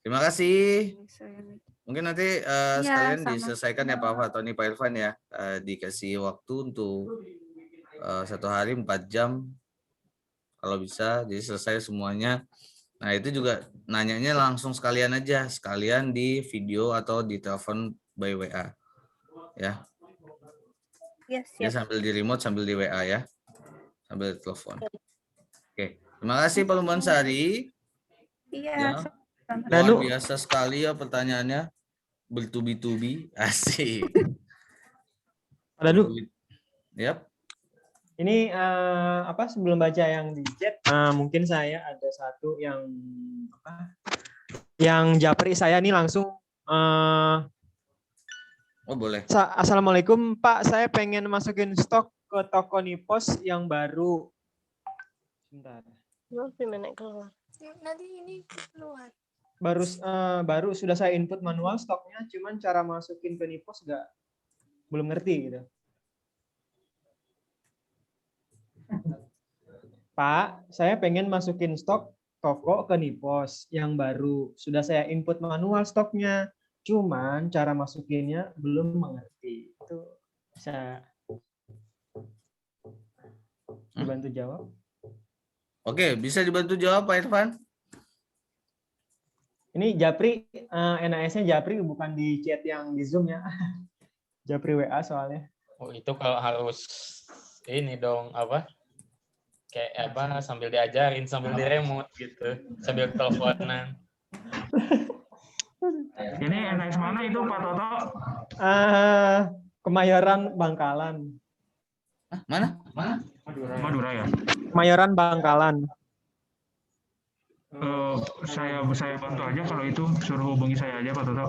Terima kasih. Mungkin nanti sekalian diselesaikan ya Pak Fatoni, Pak Irfan ya. Dikasih waktu untuk 1 hari 4 jam. Kalau bisa, jadi selesai semuanya. Nah itu juga nanyanya langsung sekalian aja. Sekalian di video atau di telepon by WA. Ya. Ya sambil di remote, sambil di WA ya. Sambil telepon. Oke. Terima kasih Pak Lumban Sari. Iya. Luar biasa sekali ya pertanyaannya. Bertubi-tubi. Asik. Danu. Yap. Ini sebelum baca yang di chat, mungkin saya ada satu yang yang japri saya nih langsung. Oh boleh. Assalamualaikum Pak, saya pengen masukin stok ke toko Nipos yang baru. Sebentar. Nanti ini keluar. Baru sudah saya input manual stoknya, cuman cara masukin ke Nipos belum ngerti gitu. Pak, saya pengen masukin stok toko ke Nipos yang baru. Sudah saya input manual stoknya, cuman cara masukinnya belum mengerti. Itu bisa dibantu jawab? Oke, bisa dibantu jawab Pak Irfan? Ini Japri, NAS-nya Japri bukan di chat yang di Zoom ya. Japri WA soalnya. Oh, itu kalau harus ini dong kayak sambil diajarin sambil di remote gitu, sambil teleponan. Ini NS mana itu Pak Toto? Kemayoran Bangkalan. Mana? Madura ya. Kemayoran Bangkalan. Saya bantu aja kalau itu, suruh hubungi saya aja Pak Toto.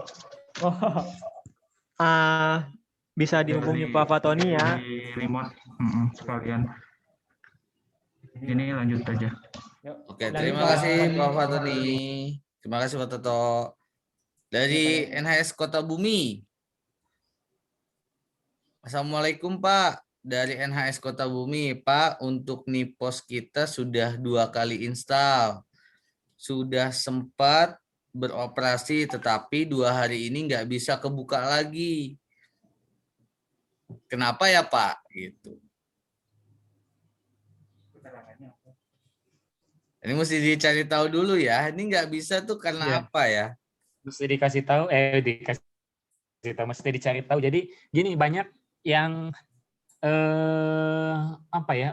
Bisa dihubungi Pak Fatoni ya. Di remote sekalian. Ini lanjut aja. Oke, terima kasih Pak Fatoni. Terima kasih Pak Toto. Dari NHS Kota Bumi. Assalamualaikum Pak. Dari NHS Kota Bumi, Pak, untuk Nipos kita sudah 2 kali install. Sudah sempat beroperasi, tetapi 2 hari ini nggak bisa kebuka lagi. Kenapa ya Pak? Gitu. Ini mesti dicari tahu dulu ya. Ini nggak bisa tuh karena apa ya? Mesti dikasih tahu, mesti dicari tahu. Jadi gini, banyak yang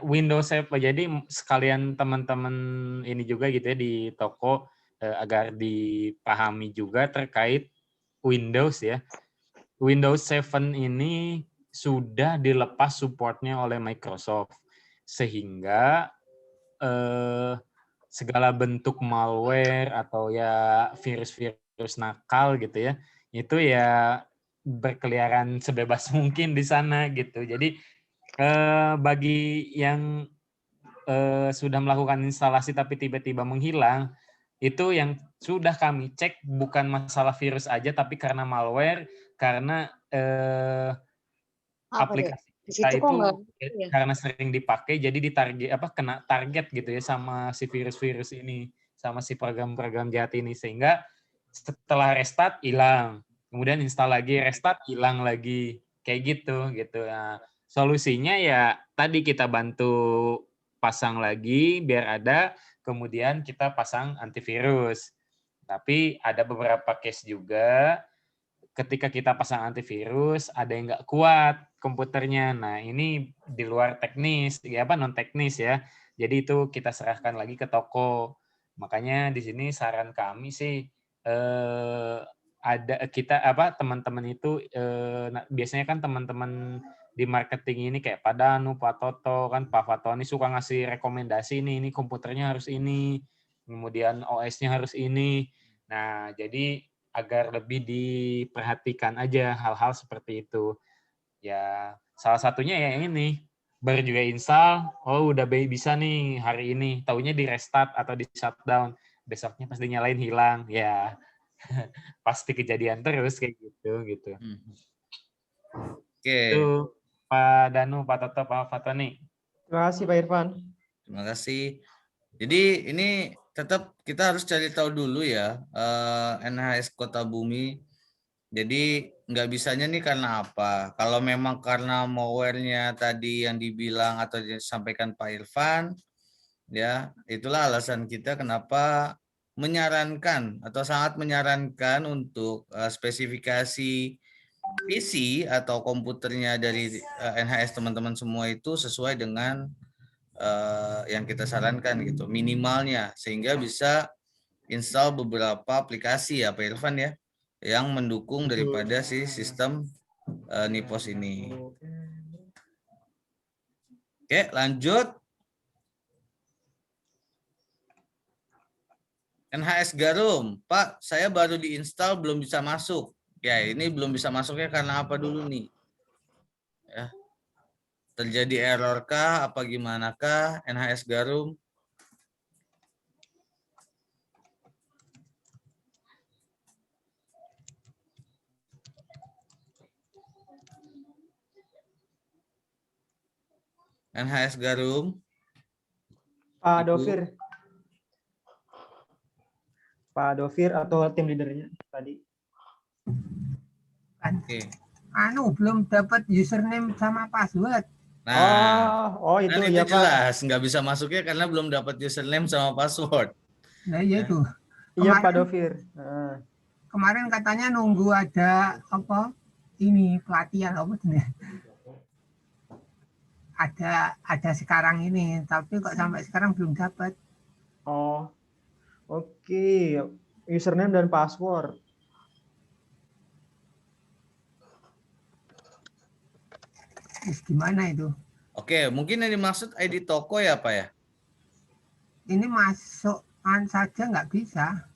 Windows Save. Jadi sekalian teman-teman ini juga gitu ya di toko agar dipahami juga terkait Windows ya. Windows 7 ini sudah dilepas supportnya oleh Microsoft, sehingga segala bentuk malware atau ya virus-virus nakal gitu ya, itu ya berkeliaran sebebas mungkin di sana gitu. Jadi bagi yang sudah melakukan instalasi tapi tiba-tiba menghilang, itu yang sudah kami cek bukan masalah virus aja, tapi karena malware, karena aplikasi kita itu karena sering dipakai, jadi ditarget kena target gitu ya sama si virus-virus ini, sama si program-program jahat ini, sehingga setelah restart hilang, kemudian install lagi, restart hilang lagi, kayak gitu. Nah, solusinya ya tadi kita bantu pasang lagi biar ada, kemudian kita pasang antivirus. Tapi ada beberapa case juga ketika kita pasang antivirus ada yang nggak kuat komputernya. Nah, ini di luar teknis, non teknis ya. Jadi itu kita serahkan lagi ke toko. Makanya di sini saran kami sih ada kita teman-teman itu biasanya kan teman-teman di marketing ini kayak Pak Danu, Pak Toto, kan Pak Fatoni suka ngasih rekomendasi ini komputernya harus ini, kemudian OS-nya harus ini. Nah, jadi agar lebih diperhatikan aja hal-hal seperti itu. Ya, salah satunya ya ini, baru juga install, udah bisa nih hari ini, taunya di restart atau di shutdown, besoknya pas dinyalain hilang, ya pasti kejadian terus kayak gitu. Oke. Itu Pak Danu, Pak Toto, Pak Fatoni. Terima kasih Pak Irfan. Terima kasih. Jadi ini tetap kita harus cari tahu dulu ya, NHS Kota Bumi. Jadi nggak bisanya nih karena apa? Kalau memang karena malware-nya tadi yang dibilang atau disampaikan Pak Irfan, ya itulah alasan kita kenapa menyarankan atau sangat menyarankan untuk spesifikasi PC atau komputernya dari NHS teman-teman semua itu sesuai dengan yang kita sarankan gitu minimalnya, sehingga bisa install beberapa aplikasi ya Pak Irfan ya, yang mendukung daripada si sistem Nipos ini. Oke, lanjut. NHS Garum, Pak, saya baru diinstal belum bisa masuk. Ya, ini belum bisa masuknya karena apa dulu nih? Ya. Terjadi error kah? Apa gimana kah? NHS Garum? NHS Garum. Pak Ibu. Dovir. Pak Dovir atau tim leadernya tadi. Oke. Belum dapat username sama password. Nah, itu kan ya itu jelas nggak bisa masuknya karena belum dapat username sama password. Nah, iya itu. Iya Pak Kemarin- Dovir. Kemarin katanya nunggu ada apa? Ini pelatihan apa ini? Ada sekarang ini, tapi kok sampai sekarang belum dapat. Oh, oke. Username dan password. Terus gimana itu? Oke, mungkin yang dimaksud ID toko ya Pak ya? Ini masukkan saja nggak bisa.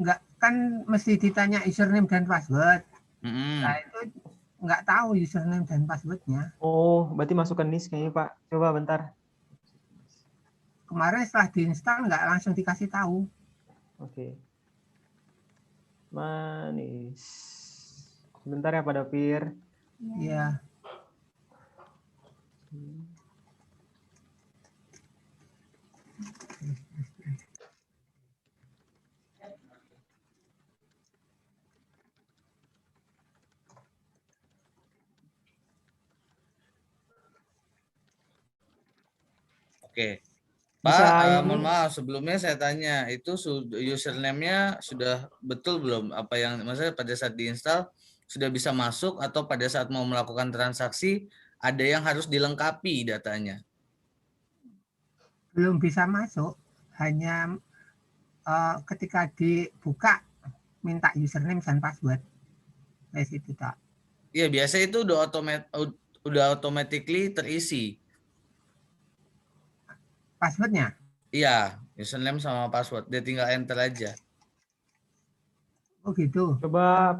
Nggak, kan mesti ditanya username dan password. Nah itu nggak tahu username dan passwordnya. Oh, berarti masukkan NIS kayaknya Pak. Coba bentar. Kemarin setelah diinstal nggak langsung dikasih tahu. Oke. Manis. Sebentar ya Pak Dovir. Iya. Oke. Bisa Pak, ini. mohon maaf sebelumnya saya tanya, itu username-nya sudah betul belum? Apa yang maksudnya pada saat diinstal sudah bisa masuk atau pada saat mau melakukan transaksi ada yang harus dilengkapi datanya? Belum bisa masuk, hanya ketika dibuka minta username dan password. Dari situ tak. Iya, biasa itu udah automatically terisi. Passwordnya? Iya, username sama password. Dia tinggal enter aja. Oh gitu. Coba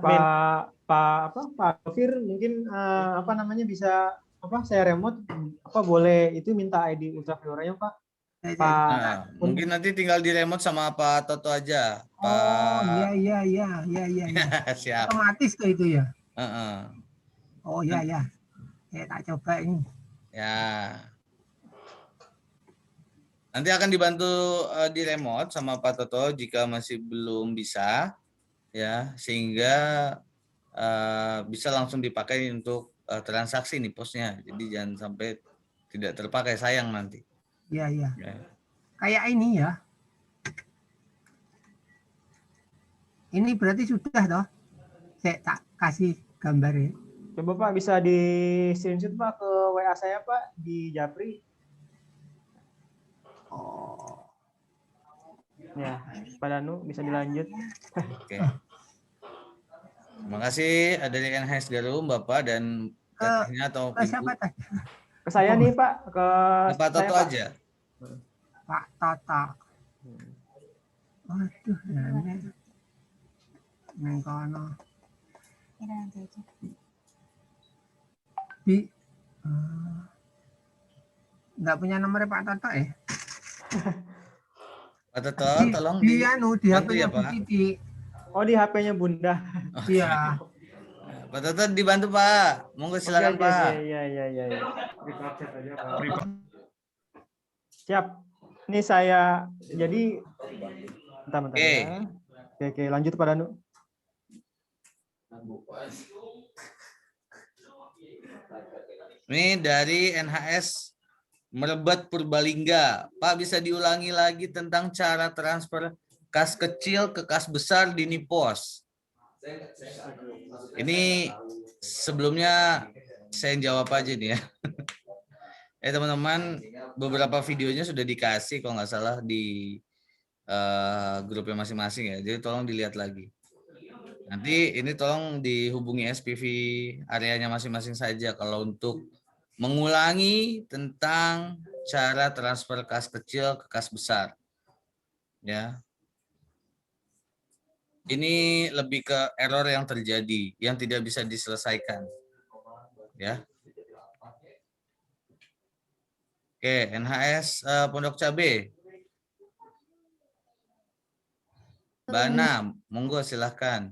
Pak Dovir mungkin apa namanya bisa saya remote boleh itu minta ID ultraviolanya Pak. Nah, mungkin nanti tinggal di remote sama Pak Toto aja. Oh Pak. iya. Siap. Otomatis ke itu ya. Oh iya. Ya tak coba ini. Ya. Nanti akan dibantu di remote sama Pak Toto jika masih belum bisa, ya, sehingga bisa langsung dipakai untuk transaksi nih posnya. Jadi jangan sampai tidak terpakai, sayang nanti. Iya. Ya. Kayak ini ya. Ini berarti sudah toh. Saya tak kasih gambarnya. Coba Pak bisa di screenshot Pak ke WA saya Pak di Japri. Oh. Ya, Pak Danu bisa dilanjut. Oke. Terima kasih dari NHS Garum Bapak dan tetehnya atau Ke Ibu. siapa tadi? Ke saya nih Pak, ke Pak Toto saya, aja. Pak Toto. Waduh, neng kono. Nggak punya nomor Pak Toto ya? Pak Toto, tolong di bantu ya HP-nya Pak. Titi. Oh di HP-nya Bunda. Iya. Pak Toto dibantu Pak. Monggo silakan Oke, Pak. Iya. Siap. Ini saya jadi bentar ya. Oke, lanjut Pak Danu. Ini dari NHS Merebet Purbalingga. Pak bisa diulangi lagi tentang cara transfer kas kecil ke kas besar di Nipos. Ini sebelumnya saya jawab aja nih ya. Teman-teman, beberapa videonya sudah dikasih kalau nggak salah di grupnya masing-masing ya. Jadi tolong dilihat lagi. Nanti ini tolong dihubungi SPV areanya masing-masing saja kalau untuk mengulangi tentang cara transfer kas kecil ke kas besar. Ya. Ini lebih ke error yang terjadi yang tidak bisa diselesaikan. Ya. Oke, NHS Pondok Cabe. Bana, monggo silahkan.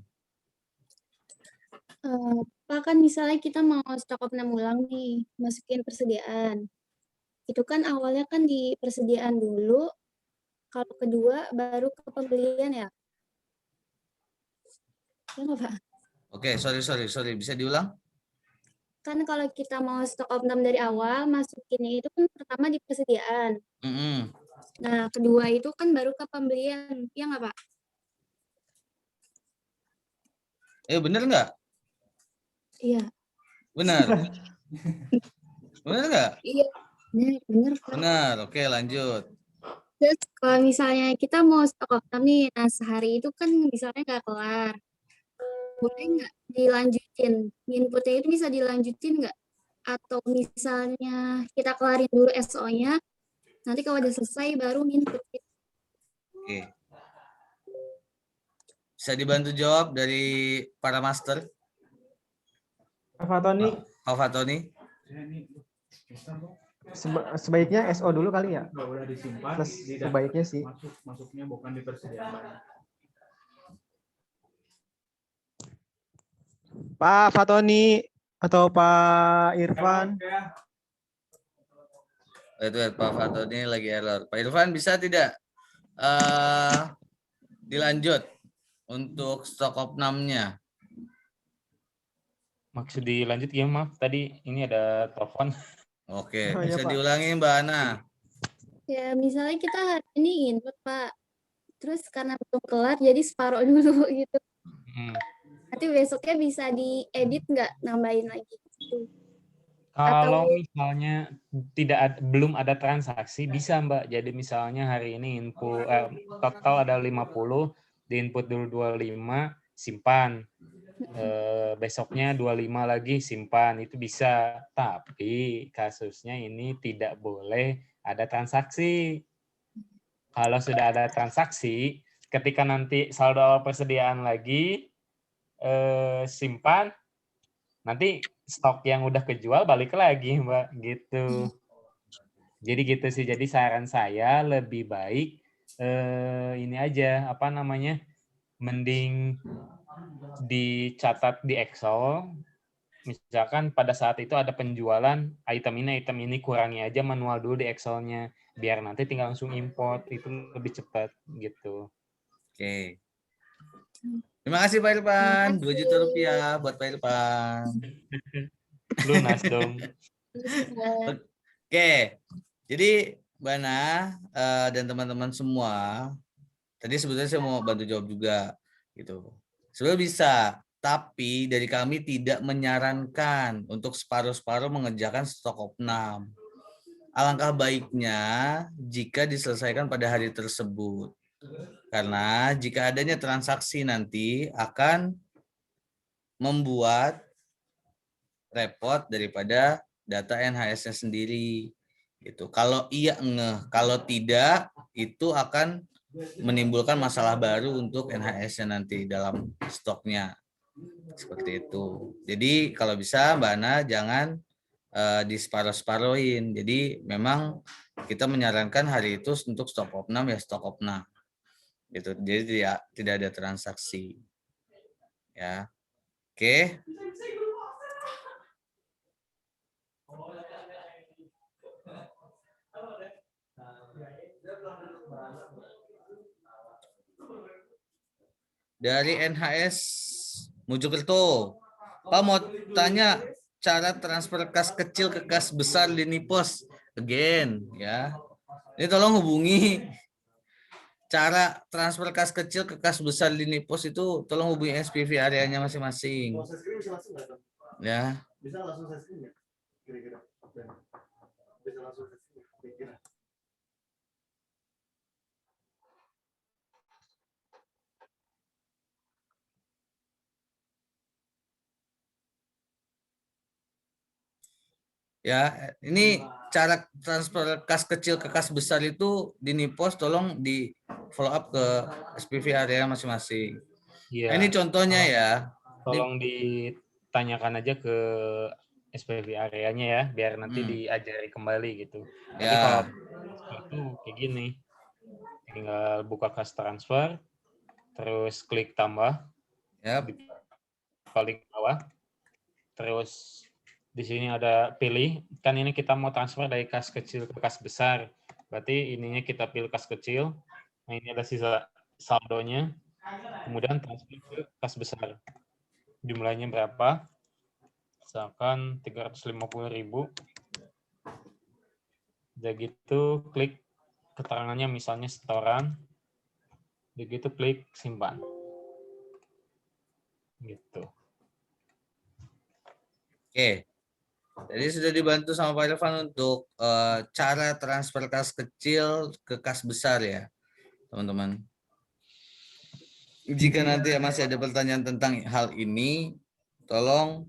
Pak, kan misalnya kita mau stok of 6 ulang nih, masukin persediaan. Itu kan awalnya kan di persediaan dulu, kalau kedua baru ke pembelian ya? Ya nggak, Pak? Oke, sorry. Bisa diulang? Kan kalau kita mau stok of 6 dari awal, masukinnya itu kan pertama di persediaan. Nah, kedua itu kan baru ke pembelian. Ya nggak, Pak? Bener nggak? Iya. Benar. Benar nggak? Iya, bener. Benar. Oke, lanjut. Terus kalau misalnya kita mau stok of 6 nih, nah sehari itu kan misalnya nggak kelar. Boleh nggak dilanjutin? Inputnya itu bisa dilanjutin nggak? Atau misalnya kita kelarin dulu SO-nya, nanti kalau udah selesai baru input. Oke. Bisa dibantu jawab dari para master? Pak Fatoni. Sebaiknya SO dulu kali ya. Udah disimpan. Sebaiknya sih. Masuknya bukan di persediaan. Pak Fatoni atau Pak Irfan. Itu Pak Fatoni lagi error. Pak Irfan bisa tidak dilanjut untuk stok of 6-nya? Maksud dilanjut ya, maaf tadi ini ada telepon. Oke, bisa diulangi Mbak Ana. Ya, misalnya kita hari ini input, Pak. Terus karena belum kelar, jadi separuh dulu gitu. Nanti besoknya bisa diedit nggak, nambahin lagi? Kalau misalnya belum ada transaksi, bisa Mbak. Jadi misalnya hari ini input total ada 50, diinput dulu 25, simpan. Besoknya 25 lagi simpan, itu bisa. Tapi kasusnya ini tidak boleh ada transaksi. Kalau sudah ada transaksi, ketika nanti saldo awal persediaan lagi, simpan, nanti stok yang udah kejual balik lagi Mbak, gitu. Jadi gitu sih. Jadi saran saya lebih baik ini aja, mending dicatat di Excel. Misalkan pada saat itu ada penjualan item ini kurangi aja manual dulu di Excel-nya, biar nanti tinggal langsung import, itu lebih cepat gitu. Oke. Terima kasih Pak Irfan, 2 juta rupiah buat Pak Irfan. Lunas dong. Oke, jadi Bana dan teman-teman semua, tadi sebetulnya saya mau bantu jawab juga gitu. Sebenarnya bisa, tapi dari kami tidak menyarankan untuk separuh-separuh mengerjakan stok of 6. Alangkah baiknya jika diselesaikan pada hari tersebut. Karena jika adanya transaksi nanti akan membuat repot daripada data NHS-nya sendiri. Gitu. Kalau iya ngeh, kalau tidak itu akan menimbulkan masalah baru untuk NHS-nya nanti dalam stoknya. Seperti itu. Jadi kalau bisa Mbak Ana jangan diseparuh-separuhin. Jadi memang kita menyarankan hari itu untuk stok of 6 ya stok of 6. Gitu. Jadi tidak ada transaksi. Ya. Oke. Dari NHS Mojokerto, Pak mau tanya cara transfer kas kecil ke kas besar lini pos again ya. Ini tolong hubungi cara transfer kas kecil ke kas besar lini pos itu, tolong hubungi SPV areanya masing-masing. Bisa langsung saya screen bisa langsung? Ya. Bisa langsung saya screen ya? Kira-kira. bisa langsung ke sini, pikiran. Ya, ini cara transfer kas kecil ke kas besar itu di Nipos tolong di follow up ke SPV area masing-masing. Iya. Nah, ini contohnya ya. Tolong ditanyakan aja ke SPV areanya ya, biar nanti diajari kembali gitu. Tapi Ya. kalau itu kayak gini, tinggal buka kas transfer, terus klik tambah, Yap. di paling bawah, terus di sini ada pilih, kan ini kita mau transfer dari kas kecil ke kas besar, berarti ininya kita pilih kas kecil, nah ini ada sisa saldonya, kemudian transfer ke kas besar. Jumlahnya berapa? Misalkan 350.000. Udah gitu klik keterangannya misalnya setoran. Udah gitu klik simpan. Gitu. Oke. Jadi sudah dibantu sama Pak Irfan untuk cara transfer kas kecil ke kas besar ya, teman-teman. Jika nanti masih ada pertanyaan tentang hal ini, tolong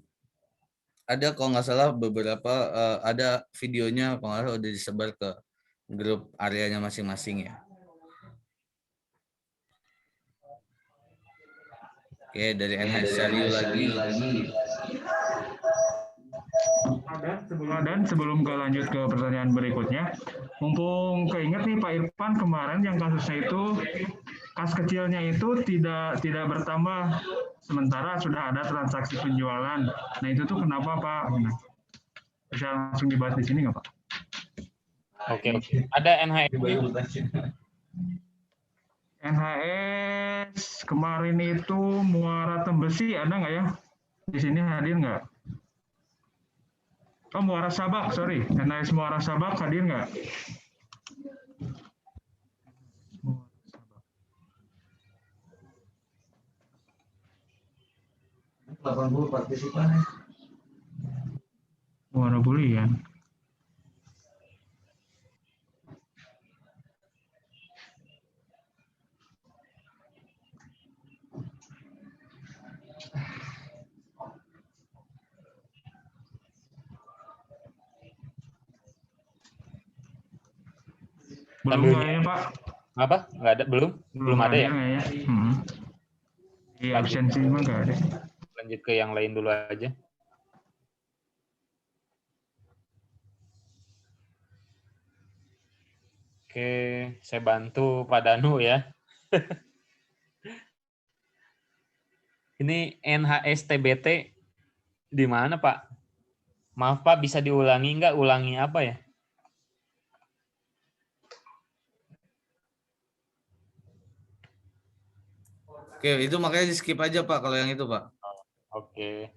ada kalau nggak salah beberapa ada videonya kalau nggak salah udah disebar ke grup areanya masing-masing ya. Oke, dari NHS Sariu lagi. Dan sebelum lanjut ke pertanyaan berikutnya, mumpung keinget nih Pak Irfan kemarin yang kasusnya itu kas kecilnya itu tidak bertambah sementara sudah ada transaksi penjualan. Nah itu tuh kenapa Pak? Bisa langsung dibahas di sini nggak Pak? Oke. Ada NHS. NHS kemarin itu Muara Tembesi ada nggak ya? Di sini hadir nggak? Oh Muara Sabak, sorry. NHS Muara Sabak hadir nggak? 80 partisipan. Muara Bulian. Belum kayaknya Pak. Apa? Nggak ada, belum ada ya? Iya, absensi mah nggak ada. Lanjut ke yang lain dulu aja. Oke, saya bantu Pak Danu ya. Ini NHS-TBT di mana Pak? Maaf Pak, bisa diulangi nggak? Ulangi apa ya? Oke, itu makanya di skip aja Pak kalau yang itu Pak. Oke.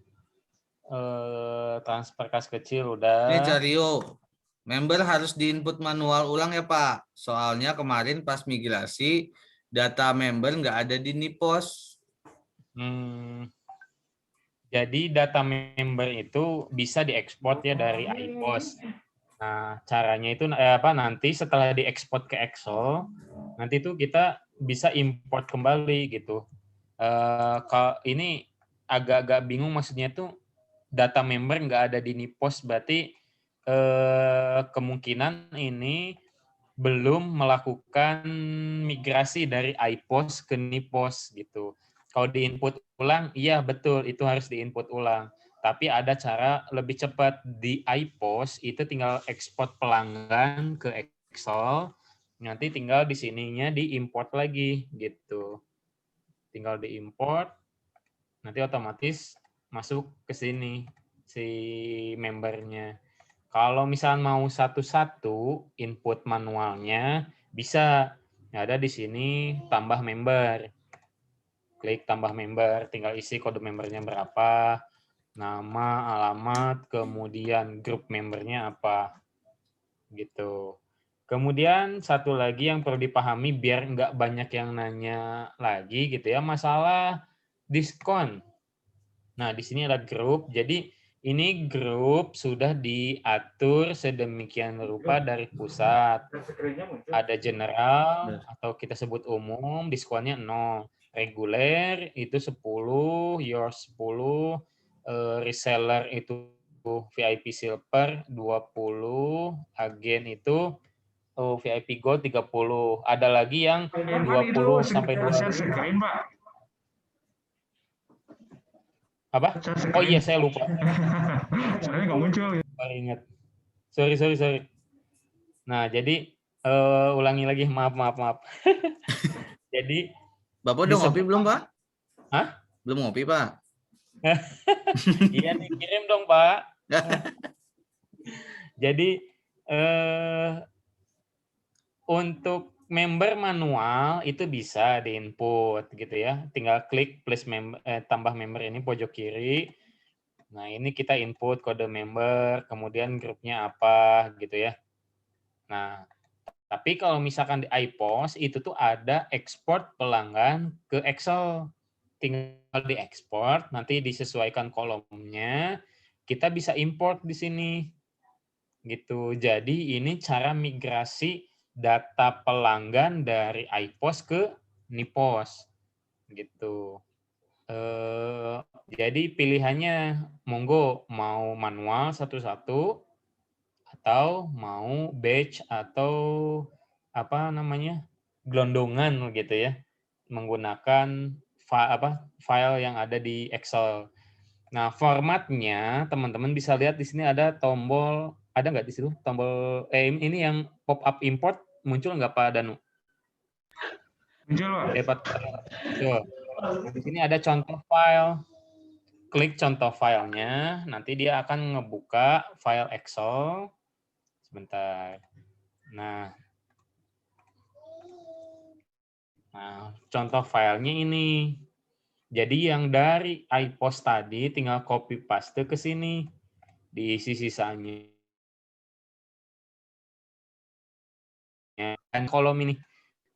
Transfer kas kecil udah. Ini Cario. Member harus diinput manual ulang ya Pak. Soalnya kemarin pas migrasi data member nggak ada di Nipos. Jadi data member itu bisa diekspor ya dari iPos. Nah, caranya itu nanti setelah diekspor ke Excel, nanti itu kita bisa import kembali gitu. Kalau ini agak-agak bingung maksudnya tuh data member nggak ada di Nipos, berarti kemungkinan ini belum melakukan migrasi dari iPos ke Nipos gitu. Kalau diinput ulang, iya betul itu harus diinput ulang. Tapi ada cara lebih cepat di iPos itu tinggal ekspor pelanggan ke Excel, nanti tinggal di sininya diimport lagi gitu. Tinggal diimport, nanti otomatis masuk ke sini si membernya. Kalau misalnya mau satu-satu input manualnya bisa ada di sini tambah member. Klik tambah member, tinggal isi kode membernya berapa, nama, alamat, kemudian grup membernya apa, gitu. Kemudian satu lagi yang perlu dipahami biar nggak banyak yang nanya lagi gitu ya, masalah diskon. Nah di sini ada grup, jadi Ini grup sudah diatur sedemikian rupa dari pusat. Ada general atau kita sebut umum, diskonnya 0. Reguler itu 10, yours 10, reseller itu VIP silver 20, agen itu VIP gold 30. Ada lagi yang 20 sampai 2. Screen, Pak. Apa? Oh iya, saya lupa. Soalnya nggak muncul. Baru ingat. Sorry. Nah, jadi ulangi lagi, maaf. Jadi Bapak udah ngopi belum, Pak? Hah? Belum ngopi, Pak? Iya nih, kirim dong, Pak. Jadi untuk member manual itu bisa diinput gitu ya. Tinggal klik plus member, tambah member ini pojok kiri. Nah, ini kita input kode member, kemudian grupnya apa gitu ya. Nah, tapi kalau misalkan di iPost itu tuh ada ekspor pelanggan ke Excel. Tinggal diekspor, nanti disesuaikan kolomnya, kita bisa import di sini. Gitu. Jadi ini cara migrasi data pelanggan dari iPost ke Nipos. Gitu. Jadi pilihannya monggo mau manual satu-satu atau mau batch atau apa namanya gelondongan gitu ya, menggunakan file yang ada di Excel. Nah, formatnya teman-teman bisa lihat di sini ada tombol, ada nggak di situ tombol ini yang pop up import muncul nggak Pak Danu? Muncul, Pak. Di sini ada contoh file. Klik contoh filenya, nanti dia akan ngebuka file Excel. Sebentar. Nah, contoh filenya ini. Jadi yang dari iPost tadi tinggal copy paste ke sini. Diisi sisanya. Dan kolom ini.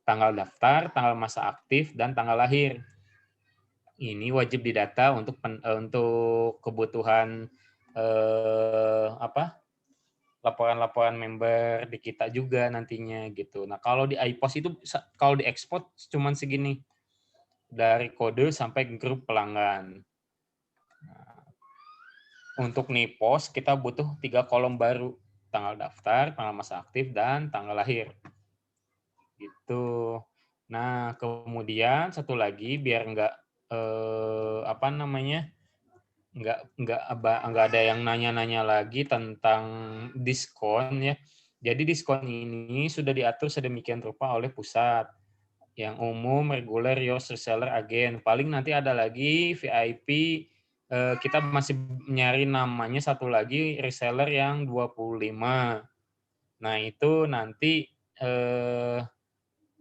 Tanggal daftar, tanggal masa aktif, dan tanggal lahir. Ini wajib didata untuk kebutuhan laporan-laporan member di kita juga nantinya gitu. Nah, kalau di iPost itu kalau diekspor cuman segini. Dari kode sampai grup pelanggan. Nah, untuk Nipos kita butuh 3 kolom baru. Tanggal daftar, tanggal masa aktif, dan tanggal lahir. Gitu. Nah, kemudian satu lagi biar nggak nggak ada yang nanya-nanya lagi tentang diskon ya. Jadi diskon ini sudah diatur sedemikian rupa oleh pusat. Yang umum, reguler, yours, reseller, agen. Paling nanti ada lagi VIP, kita masih nyari namanya satu lagi reseller yang 25. Nah, itu nanti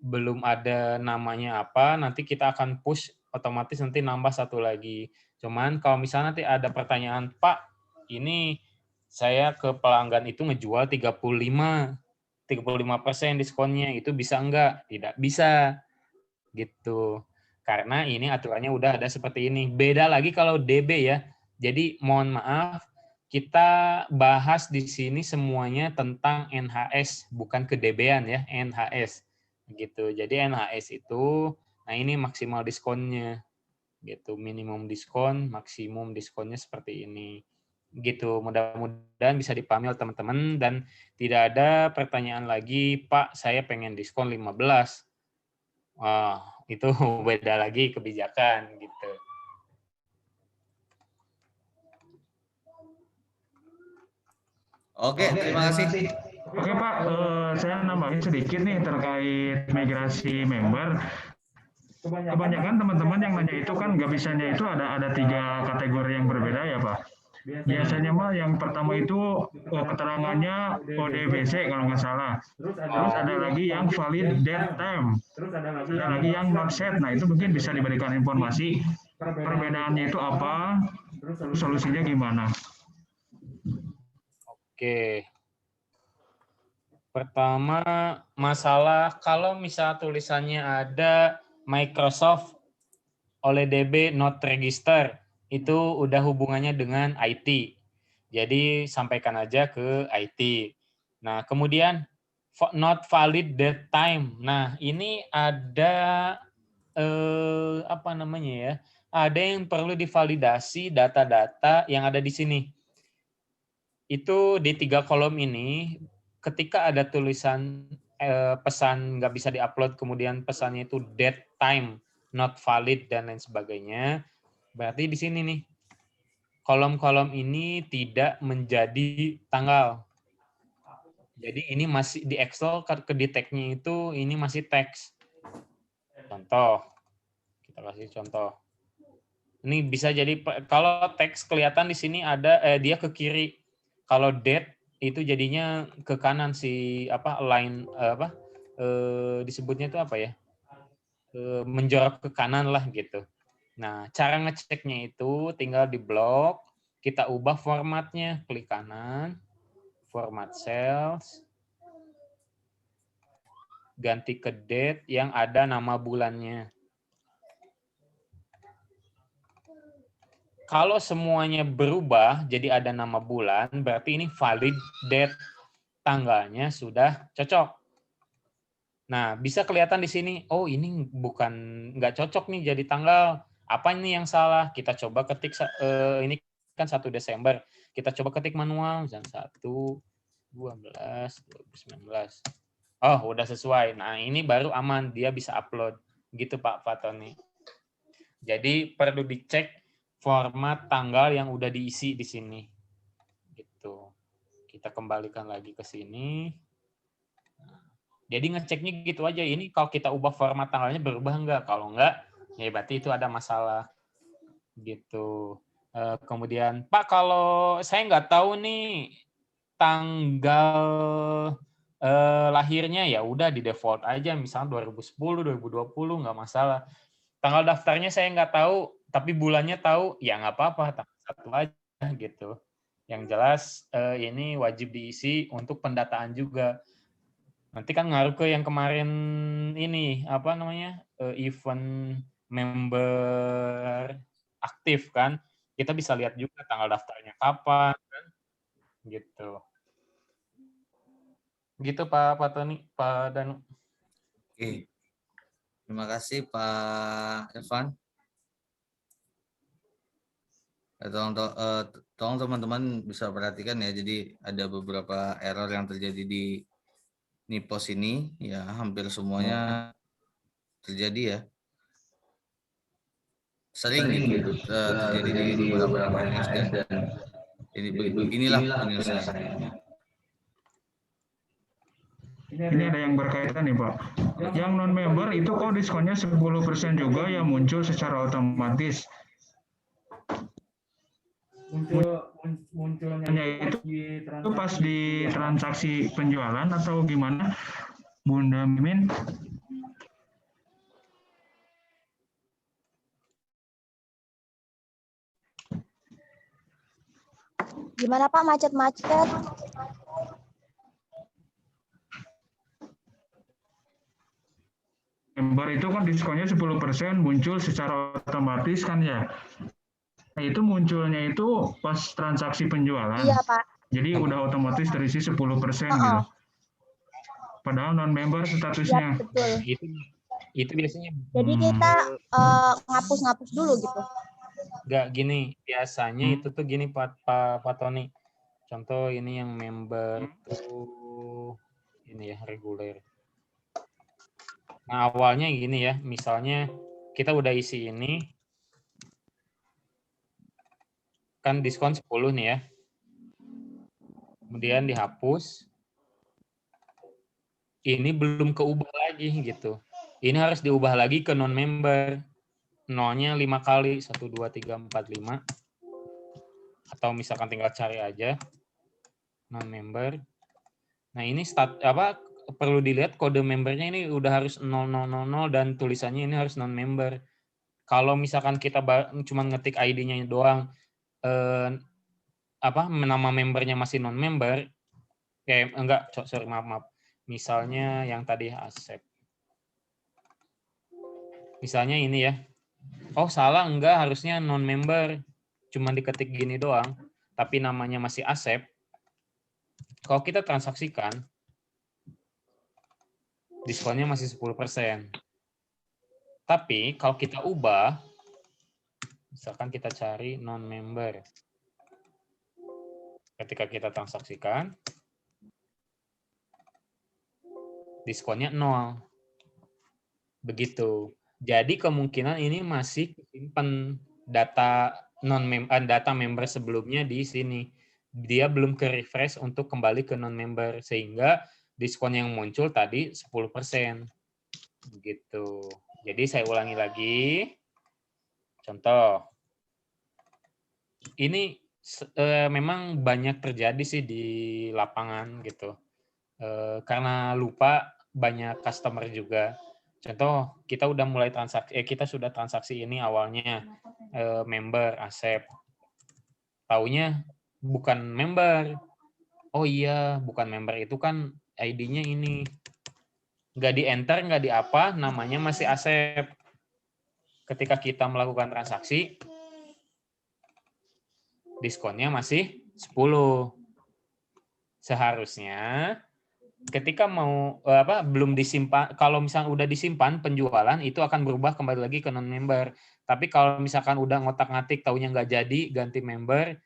belum ada namanya apa, nanti kita akan push otomatis nanti nambah satu lagi. Cuman kalau misalnya nanti ada pertanyaan, Pak, ini saya ke pelanggan itu ngejual 35% diskonnya, itu bisa enggak? Tidak bisa. Gitu. Karena ini aturannya udah ada seperti ini. Beda lagi kalau DB ya. Jadi mohon maaf, kita bahas di sini semuanya tentang NHS, bukan ke DB-an ya, NHS. Gitu. Jadi NHS itu, nah ini maksimal diskonnya. Gitu, minimum diskon, maksimum diskonnya seperti ini. Gitu, mudah-mudahan bisa dipahami oleh teman-teman dan tidak ada pertanyaan lagi, Pak, saya pengen diskon 15. Wah, itu beda lagi kebijakan gitu. Oke, terima kasih. Oke Pak, saya nambahin sedikit nih terkait migrasi member. Kebanyakan teman-teman yang nanya itu kan nggak bisanya itu ada 3 kategori yang berbeda ya Pak. Biasanya mah yang pertama itu keterangannya ODBC kalau nggak salah. Terus ada lagi yang valid date time. Ada lagi yang not set. Nah itu mungkin bisa diberikan informasi perbedaannya itu apa, solusinya gimana. Oke. Pertama, masalah kalau misal tulisannya ada Microsoft oleh DB not register, itu udah hubungannya dengan IT. Jadi sampaikan aja ke IT. Nah, kemudian not valid that time. Nah, ini ada apa namanya ya? Ada yang perlu divalidasi data-data yang ada di sini. Itu di 3 kolom ini, ketika ada tulisan pesan nggak bisa diupload, kemudian pesannya itu dead time, not valid, dan lain sebagainya, berarti di sini nih, kolom-kolom ini tidak menjadi tanggal. Jadi ini masih di Excel, ke detect-nya itu ini masih teks. Contoh, kita kasih contoh. Ini bisa jadi, kalau teks kelihatan di sini ada, dia ke kiri. Kalau date itu jadinya ke kanan si align disebutnya itu apa ya? Menjorok ke kanan lah gitu. Nah, cara ngeceknya itu tinggal di blok, kita ubah formatnya, klik kanan, format cells, ganti ke date yang ada nama bulannya. Kalau semuanya berubah jadi ada nama bulan, berarti ini valid date, tanggalnya sudah cocok. Nah, bisa kelihatan di sini, oh ini bukan, nggak cocok nih jadi tanggal. Apa ini yang salah? Kita coba ketik, ini kan 1 Desember. Kita coba ketik manual, misalnya 1/12/2019. Oh, udah sesuai. Nah, ini baru aman, dia bisa upload. Gitu Pak Fatoni. Jadi perlu dicek format tanggal yang udah diisi di sini. Gitu. Kita kembalikan lagi ke sini. Jadi ngeceknya gitu aja. Ini kalau kita ubah format tanggalnya berubah enggak? Kalau enggak, ya berarti itu ada masalah. Gitu. Kemudian, Pak, kalau saya nggak tahu nih tanggal lahirnya, ya udah di default aja. Misalnya 2010, 2020, nggak masalah. Tanggal daftarnya saya nggak tahu, tapi bulannya tahu, ya nggak apa-apa, tanggal 1 aja gitu. Yang jelas ini wajib diisi untuk pendataan juga. Nanti kan ngaruh ke yang kemarin ini, apa namanya, event member aktif kan. Kita bisa lihat juga tanggal daftarnya kapan, kan? Gitu. Gitu Pak Tony, Pak Danu. Oke. Terima kasih Pak Evan. Tolong teman-teman bisa perhatikan ya, jadi ada beberapa error yang terjadi di Nipos ini, ya hampir semuanya terjadi ya. Sering gitu terjadi di beberapa PNS dan inilah penyelesaiannya. Ini ada yang berkaitan nih Pak. Yang non-member itu kok diskonnya 10% juga yang muncul secara otomatis. Munculnya itu pas di transaksi penjualan atau gimana, Bunda Mimin? Gimana Pak, macet-macet? Member itu kan diskonnya 10% muncul secara otomatis kan ya. Nah, itu munculnya itu pas transaksi penjualan. Iya, Pak. Jadi udah otomatis terisi 10% gitu. Padahal non-member statusnya. Ya, betul. Itu biasanya. Jadi kita ngapus-ngapus dulu gitu. Enggak, gini, biasanya itu tuh gini Pak Tony. Contoh ini yang member tuh ini ya, reguler. Nah, awalnya gini ya, misalnya kita udah isi ini, kan diskon 10 nih ya. Kemudian dihapus. Ini belum keubah lagi gitu. Ini harus diubah lagi ke non-member. Nolnya 5 kali, 1, 2, 3, 4, 5. Atau misalkan tinggal cari aja. Non-member. Nah ini perlu dilihat kode membernya ini udah harus 0000 dan tulisannya ini harus non-member. Kalau misalkan kita cuma ngetik ID-nya doang, nama membernya masih non-member, maaf. Misalnya yang tadi Asep. Misalnya ini ya. Oh salah, enggak, harusnya non-member. Cuma diketik gini doang. tapi namanya masih Asep, kalau kita transaksikan, diskonnya masih 10%. Tapi kalau kita ubah, misalkan kita cari non-member. Ketika kita transaksikan, diskonnya 0. Begitu. Jadi kemungkinan ini masih simpan data data member sebelumnya di sini. Dia belum ke refresh untuk kembali ke non-member, sehingga diskon yang muncul tadi 10%. Begitu. Jadi saya ulangi lagi. Contoh. Ini memang banyak terjadi sih di lapangan gitu. Karena lupa banyak customer juga. Contoh, kita udah mulai transaksi, kita sudah transaksi ini awalnya member Asep. Taunya bukan member. Oh iya, bukan member itu kan ID-nya ini. Nggak di enter, nggak di apa, namanya masih Asep. Ketika kita melakukan transaksi, diskonnya masih 10. Seharusnya ketika mau belum disimpan, kalau misalnya udah disimpan penjualan itu akan berubah kembali lagi ke non member. Tapi kalau misalkan udah ngotak-ngatik taunya nggak jadi ganti member,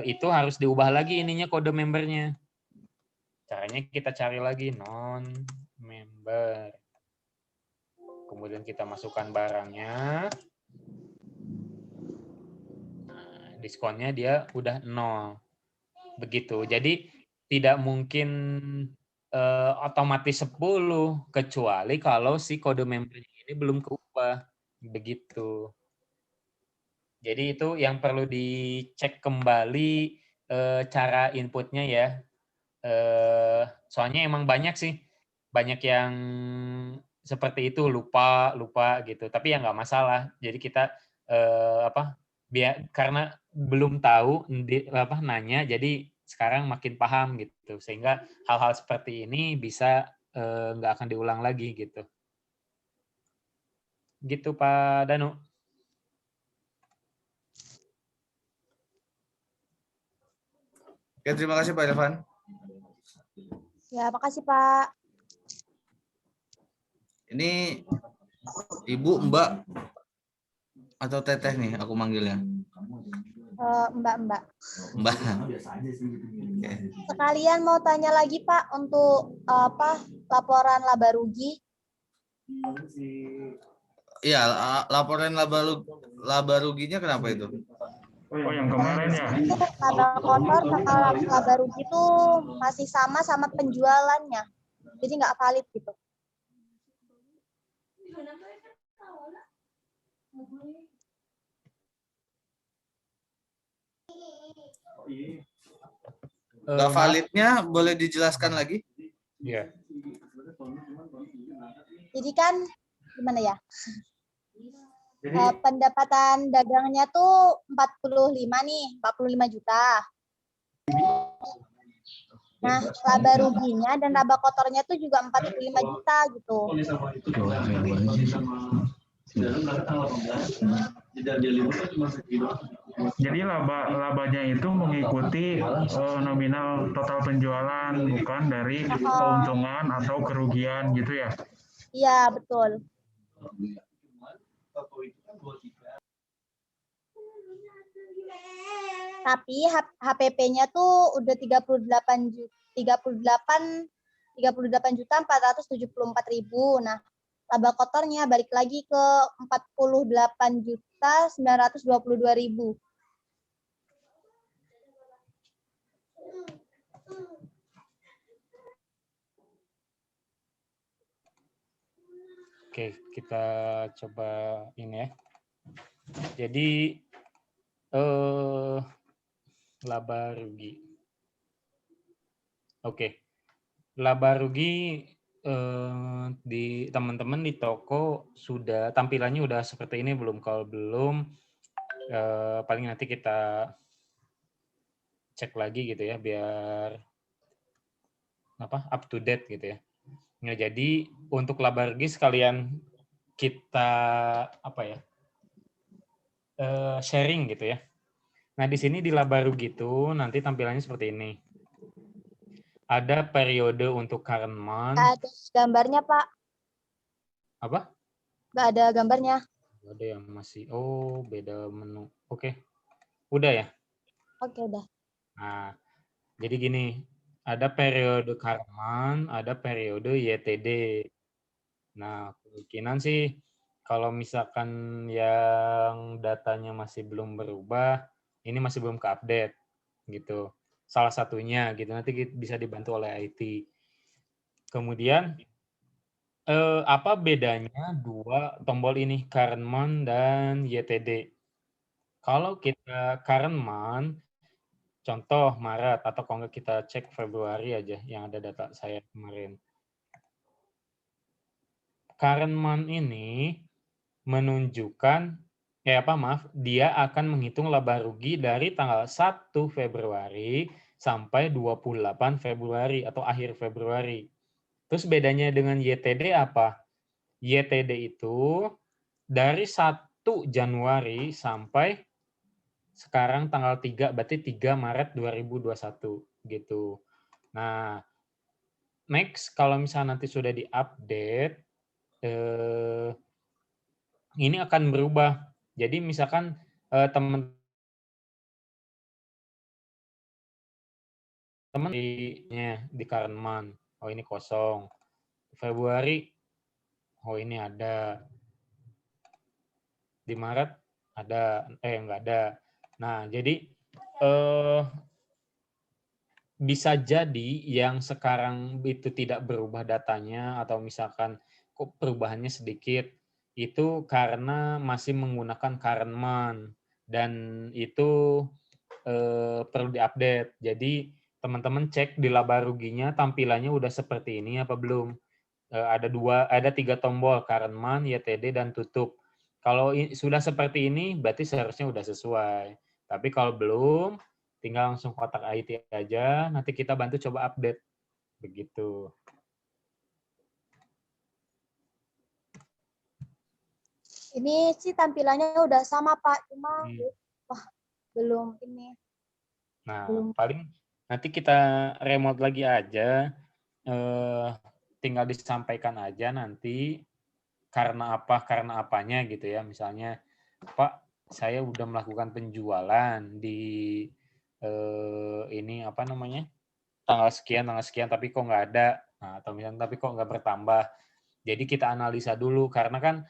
itu harus diubah lagi ininya kode membernya. Caranya kita cari lagi non member, kemudian kita masukkan barangnya, diskonnya dia udah 0. Begitu. Jadi tidak mungkin otomatis 10 kecuali kalau si kode membernya ini belum keubah. Begitu. Jadi itu yang perlu dicek kembali cara inputnya ya. Soalnya emang banyak sih. Banyak yang seperti itu lupa gitu. Tapi ya nggak masalah. Jadi kita karena belum tahu nanya, jadi sekarang makin paham gitu, sehingga hal-hal seperti ini bisa nggak akan diulang lagi gitu. Gitu Pak Danu. Oke, terima kasih Pak Irfan. Ya, makasih Pak. Ini Ibu, Mbak, atau Teteh nih aku manggilnya? Mbak. Mbak. Sekalian mau tanya lagi Pak untuk laporan laba rugi. Iya, laporan laba ruginya kenapa itu? Oh, yang kemarin ya. Laba kotor sama laba rugi itu masih sama penjualannya. Jadi nggak valid gitu. Nggak validnya boleh dijelaskan lagi? Iya. Jadi kan gimana ya? Pendapatan dagangnya tuh 45 juta. Nah, laba ruginya dan laba kotornya tuh juga 45 juta gitu. Jadi labanya itu mengikuti nominal total penjualan, bukan dari keuntungan atau kerugian gitu ya? Iya, betul. Tapi HPP-nya tuh udah 38.474.000. Nah, laba kotornya balik lagi ke 48.922.000. Oke, kita coba ini ya. Jadi laba rugi. Oke. Laba rugi di teman-teman di toko sudah tampilannya udah seperti ini belum? Kalau belum paling nanti kita cek lagi gitu ya biar up to date gitu ya. Nah, jadi untuk laba rugi sekalian kita sharing gitu ya. Nah, di sini di laba rugi itu nanti tampilannya seperti ini. Ada periode untuk current month. Nggak ada gambarnya, Pak. Apa? Nggak ada gambarnya. Ada yang masih, oh beda menu. Oke, udah ya? Oke, udah. Nah, jadi gini, ada periode current month, ada periode YTD. Nah, kemungkinan sih kalau misalkan yang datanya masih belum berubah, ini masih belum ke-update gitu. Salah satunya gitu, nanti bisa dibantu oleh IT. Kemudian apa bedanya dua tombol ini, current month dan YTD? Kalau kita current month, contoh Maret, atau kalau nggak kita cek Februari aja yang ada data saya kemarin. Current month ini menunjukkan, dia akan menghitung laba rugi dari tanggal 1 Februari sampai 28 Februari atau akhir Februari. Terus bedanya dengan YTD apa? YTD itu dari 1 Januari sampai sekarang tanggal 3, berarti 3 Maret 2021 gitu. Nah, next kalau misalnya nanti sudah diupdate, ini akan berubah. Jadi misalkan teman-teman di current month, oh ini kosong. Februari, oh ini ada. Di Maret ada, enggak ada. Nah, jadi bisa jadi yang sekarang itu tidak berubah datanya atau misalkan kok perubahannya sedikit, itu karena masih menggunakan current month dan itu perlu diupdate. Jadi teman-teman cek di laba ruginya tampilannya udah seperti ini apa belum. Ada 3 tombol, current month, YTD, dan tutup. Kalau sudah seperti ini, berarti seharusnya udah sesuai. Tapi kalau belum, tinggal langsung kontak IT aja, nanti kita bantu coba update. Begitu. Ini sih tampilannya udah sama, Pak. Cuma wah, belum ini. Nah, paling nanti kita remote lagi aja. Tinggal disampaikan aja nanti karena apanya gitu ya. Misalnya, Pak, saya udah melakukan penjualan di ini tanggal sekian, tapi kok nggak ada. Nah, atau misalnya tapi kok nggak bertambah. Jadi kita analisa dulu karena kan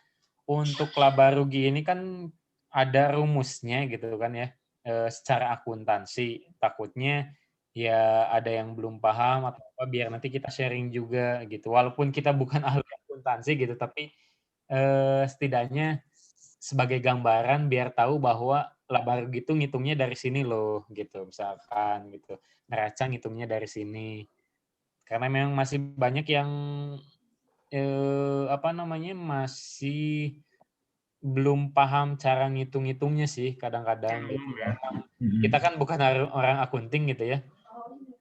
untuk laba rugi ini kan ada rumusnya gitu kan ya, secara akuntansi. Takutnya ya ada yang belum paham atau apa, biar nanti kita sharing juga gitu. Walaupun kita bukan ahli akuntansi gitu, tapi setidaknya sebagai gambaran biar tahu bahwa laba rugi itu ngitungnya dari sini loh gitu, misalkan gitu. Neraca ngitungnya dari sini. Karena memang masih banyak yang masih belum paham cara ngitung-ngitungnya sih kadang-kadang gitu. Kita kan bukan orang akunting gitu ya.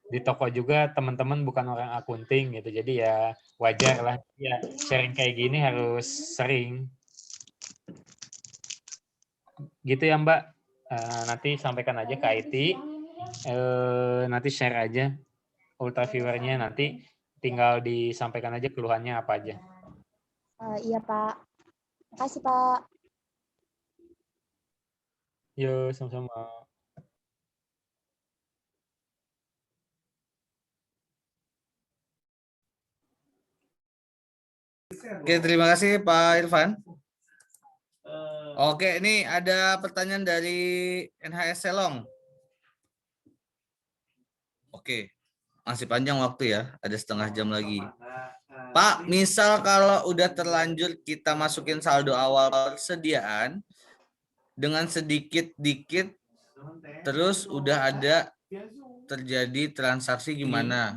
Di toko juga teman-teman bukan orang akunting gitu. Jadi ya wajar lah ya, sharing kayak gini harus sering. Gitu ya Mbak. Nanti sampaikan aja ke IT. Nanti share aja ultra viewernya, nanti tinggal disampaikan aja keluhannya apa aja. Iya, Pak. Makasih, Pak. Yo, sama-sama. Oke, terima kasih Pak Irfan. Oke, ini ada pertanyaan dari NHS Selong. Oke, masih panjang waktu ya, ada setengah jam lagi. Pak, misal kalau udah terlanjur kita masukin saldo awal persediaan dengan sedikit-dikit, terus udah ada terjadi transaksi gimana?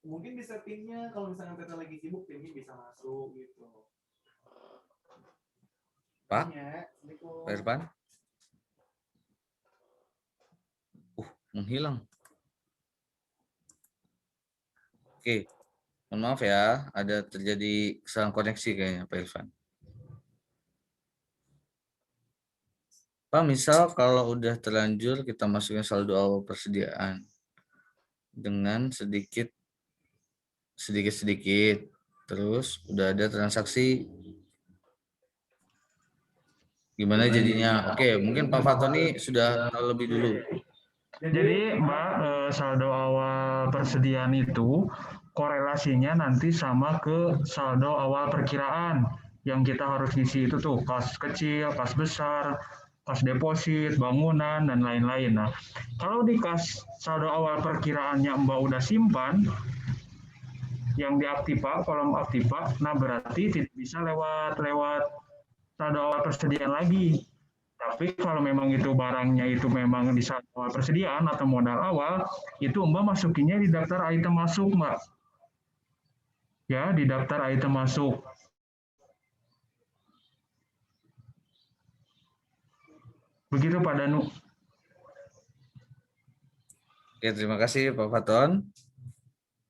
Mungkin di settingnya kalau misalnya kita lagi sibuk, ini bisa masuk gitu. Pak Irfan? Menghilang. Oke, mohon maaf ya, ada terjadi kesalahan koneksi kayaknya Pak Irfan. Pak, misal kalau udah terlanjur kita masukin saldo awal persediaan dengan sedikit, terus udah ada transaksi, gimana jadinya? Oke, mungkin Pak Fatoni sudah tahu lebih dulu. Jadi Mbak, saldo awal persediaan itu korelasinya nanti sama ke saldo awal perkiraan yang kita harus isi itu tuh kas kecil, kas besar, kas deposit, bangunan, dan lain-lain. Nah, kalau di kas saldo awal perkiraannya Mbak udah simpan, yang di aktiva, kolom aktiva, nah berarti tidak bisa lewat saldo awal persediaan lagi. Tapi kalau memang itu barangnya itu memang di saldo awal persediaan atau modal awal, itu Mbak masukinnya di daftar item masuk, Mbak. Ya, di daftar item masuk. Begitu Pak Danu. Oke, terima kasih Pak Faton.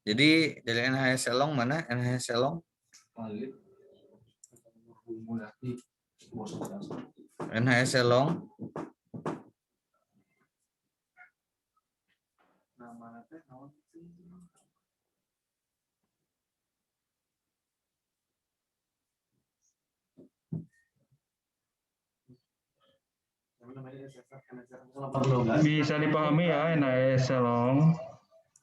Jadi dari NHS Selong mana? NHS Selong? NHS Selong. Bisa dipahami ya NHS Selong.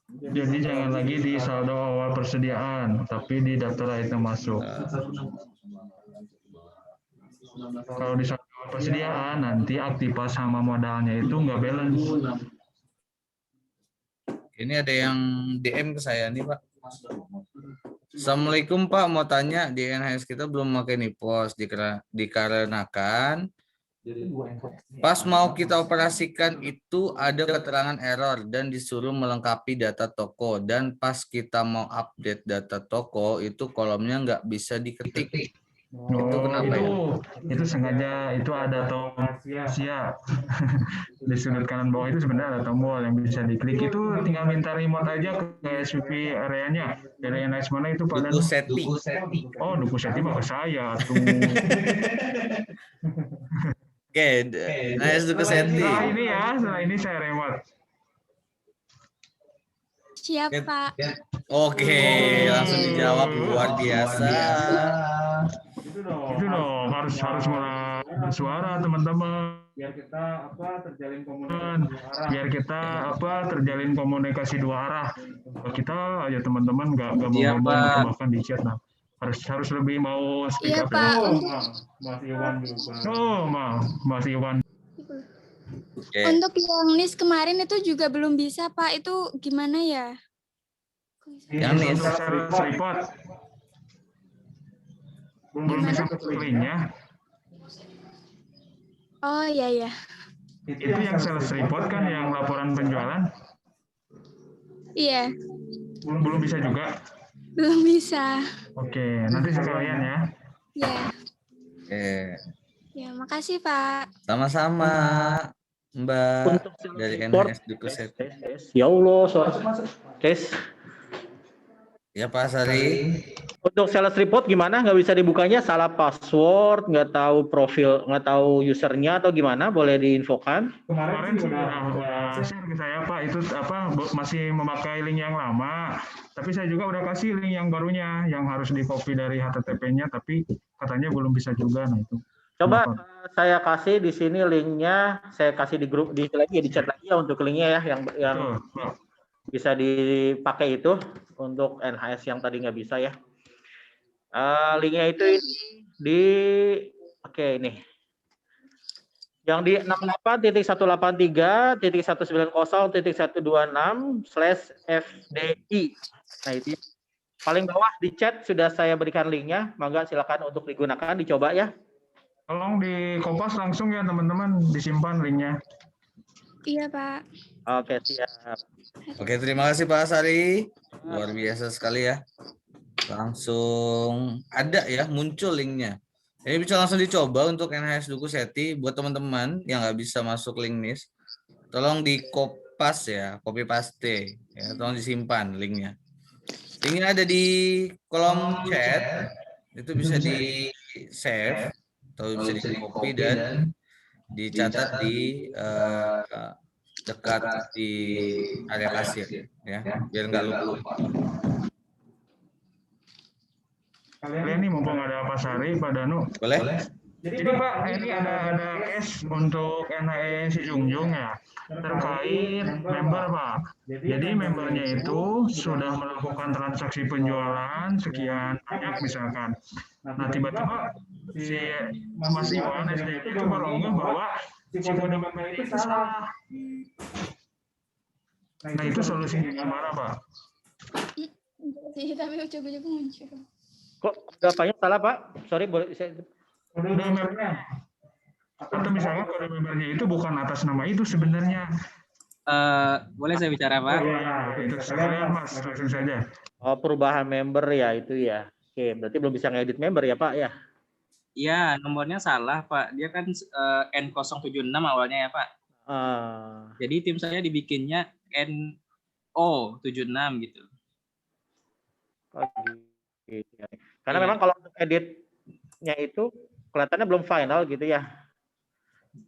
Jadi jangan lagi di saldo awal persediaan, tapi di daftar item masuk. Kalau di saldo awal persediaan, nanti aktiva sama modalnya itu nggak balance. Ini ada yang DM ke saya nih Pak. Assalamualaikum Pak, mau tanya di NHS kita belum pakai NIPOS dikarenakan pas mau kita operasikan itu ada keterangan error dan disuruh melengkapi data toko, dan pas kita mau update data toko itu kolomnya nggak bisa diketik. Itu kenapa ya? Itu sengaja, itu ada tombol rahasia di sudut kanan bawah itu sebenarnya ada tombol yang bisa diklik. Itu tinggal minta remote aja ke SVP areanya dari NHS mana itu pada Duku Seti. Oh, Duku Seti mah ke saya tuh. Oke, NHS Duku Seti. Setelah ini ya, setelah ini saya remote. Siap, Pak. Oke, langsung dijawab, luar biasa. Itu dong, harus mulai bersuara teman-teman. Biar kita terjalin komunikasi, dua arah. Kalau kita aja teman-teman nggak mau ngomong bahkan di chat, nah harus lebih mau speak up. Pak. Mas Iwan juga. Mas Iwan. Untuk yang NIS kemarin itu juga belum bisa, Pak. Itu gimana ya? Yang NIS report. Belum bisa linknya. Oh iya. Itu yang sales report kan, yang laporan penjualan. Iya. Belum bisa juga. Belum bisa. Oke, nanti sekalian ya. Iya. Oke. Ya, makasih, Pak. Sama-sama, Mbak dari NHS Duku Seti. Ya Allah, suara tes. Ya Pak Sari. Untuk sales report gimana? Nggak bisa dibukanya, salah password, nggak tahu profil, nggak tahu usernya atau gimana? Boleh diinfokan? Kemarin udah share ke saya Pak, itu masih memakai link yang lama. Tapi saya juga udah kasih link yang barunya, yang harus di copy dari HTTP-nya, tapi katanya belum bisa juga. Nah itu. Coba saya kasih di sini linknya, saya kasih di grup, di chat lagi ya untuk linknya ya, yang bisa dipakai itu untuk NHS yang tadi nggak bisa ya. Linknya itu ini yang di 68.183.190.126/FDI. Nah itu paling bawah di chat sudah saya berikan linknya, mangga silakan untuk digunakan, dicoba ya. Tolong di Kompas langsung ya teman-teman, disimpan linknya. Iya, Pak. Oke, siap. Oke, terima kasih Pak Sari. Luar biasa sekali ya. Langsung ada ya, muncul linknya. Ini bisa langsung dicoba untuk NHS Duku Seti. Buat teman-teman yang nggak bisa masuk link NIS, tolong di kopas ya, copy paste. Ya, tolong disimpan linknya. Linknya ada di kolom chat. Itu bisa di save atau bisa di copy dan dicatat di dekat di area kasir ya, biar nggak lupa. Kalian nih mumpung ada Pak Sari, Pak Danu. Boleh? Jadi Pak, ini ada case untuk NHE si Jungjung ya, terkait member Pak. Jadi membernya itu sudah melakukan transaksi penjualan sekian banyak misalkan. Nah tiba-tiba si Mas Iwan SD itu coba longgeng bahwa si kode member itu salah. Nah itu solusinya gimana Pak? Tapi ujung-ujungnya muncul. Kok apanya salah Pak? Sorry, boleh saya. Kode membernya. Atau misalnya kode membernya itu bukan atas nama itu sebenarnya. Boleh saya bicara Pak? Itu sekalian Mas, langsung saja. Oh, perubahan member ya itu ya. Oke, berarti belum bisa ngedit member ya Pak ya? Iya, nomornya salah Pak. Dia kan N076 awalnya ya Pak. Jadi tim saya dibikinnya NO76 gitu. Oh, gitu ya. Karena memang kalau untuk editnya itu kelihatannya belum final gitu ya.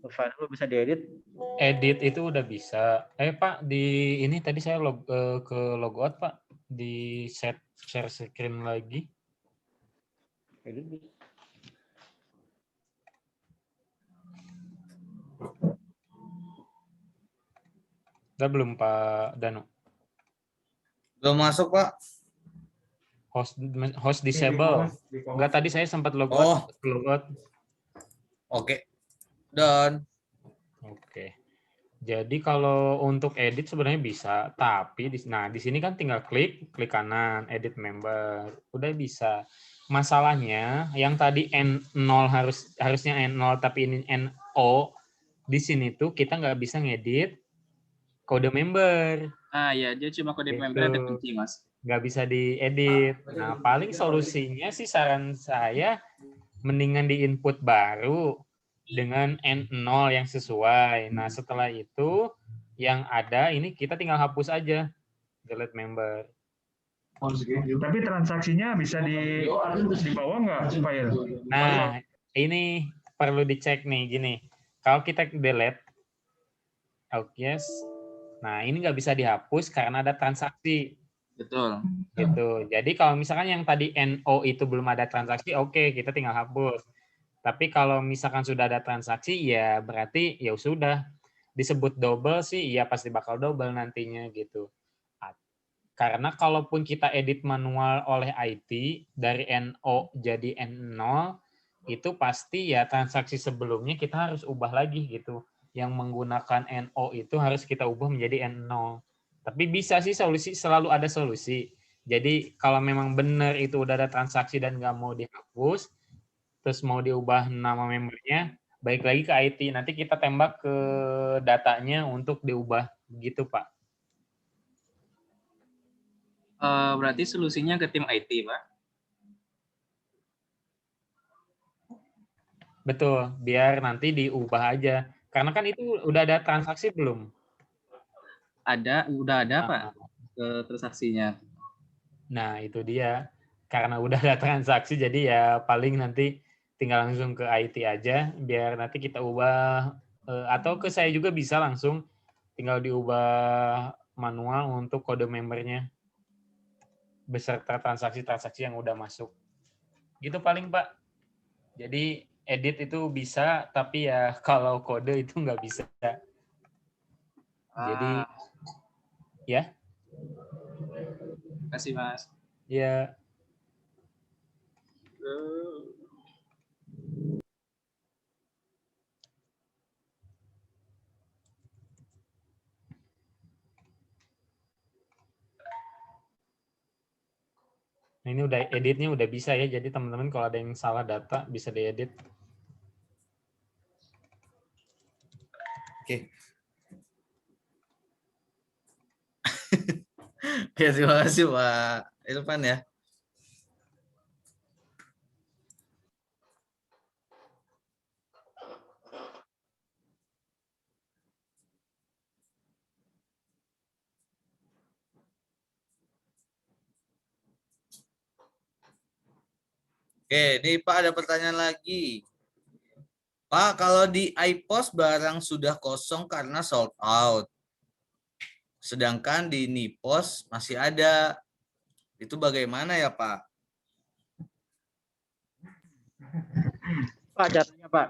Final bisa diedit. Edit itu udah bisa. Pak, di ini tadi saya ke logout Pak, di share screen lagi. Edit. Udah belum Pak Danu? Belum masuk Pak. Host disable. Enggak, tadi saya sempat logout. Oke. Done. Oke. Jadi kalau untuk edit sebenarnya bisa, tapi di sini kan tinggal klik kanan, edit member. Udah bisa. Masalahnya yang tadi N0 harusnya N0 tapi ini NO. Di sini tuh kita nggak bisa ngedit kode member. Ya, dia cuma kode member ada kunci Mas. Nggak bisa diedit. Nah, paling solusinya sih saran saya mendingan di input baru dengan N0 yang sesuai. Nah, setelah itu yang ada ini kita tinggal hapus aja delete member. Tapi transaksinya bisa di bawah nggak file? Nah, ini perlu dicek nih gini. Kalau kita delete, yes. Nah, ini nggak bisa dihapus karena ada transaksi. Betul. Gitu. Jadi kalau misalkan yang tadi NO itu belum ada transaksi, oke, kita tinggal hapus. Tapi kalau misalkan sudah ada transaksi, ya berarti ya sudah disebut double sih, ya pasti bakal double nantinya gitu. Karena kalaupun kita edit manual oleh IT dari NO jadi N0, itu pasti ya transaksi sebelumnya kita harus ubah lagi gitu. Yang menggunakan NO itu harus kita ubah menjadi N0. Tapi bisa sih selalu ada solusi. Jadi kalau memang benar itu udah ada transaksi dan nggak mau dihapus, terus mau diubah nama membernya, balik lagi ke IT. Nanti kita tembak ke datanya untuk diubah gitu Pak. Berarti solusinya ke tim IT Pak? Betul, biar nanti diubah aja. Karena kan itu udah ada transaksi belum? Udah ada Pak transaksinya. Nah, itu dia. Karena udah ada transaksi, jadi ya paling nanti tinggal langsung ke IT aja, biar nanti kita ubah, atau ke saya juga bisa langsung, tinggal diubah manual untuk kode membernya, beserta transaksi-transaksi yang udah masuk. Gitu paling Pak. Jadi edit itu bisa, tapi ya kalau kode itu nggak bisa. Jadi, ya. Terima kasih Mas. Ya. Nah, ini udah editnya udah bisa ya, jadi teman-teman kalau ada yang salah data bisa diedit. Oke. Ya, terima kasih Pak Irfan ya. Oke, ini Pak ada pertanyaan lagi. Pak, kalau di iPos barang sudah kosong karena sold out. Sedangkan di Nipos masih ada. Itu bagaimana ya, Pak? Pak, jatuhnya Pak.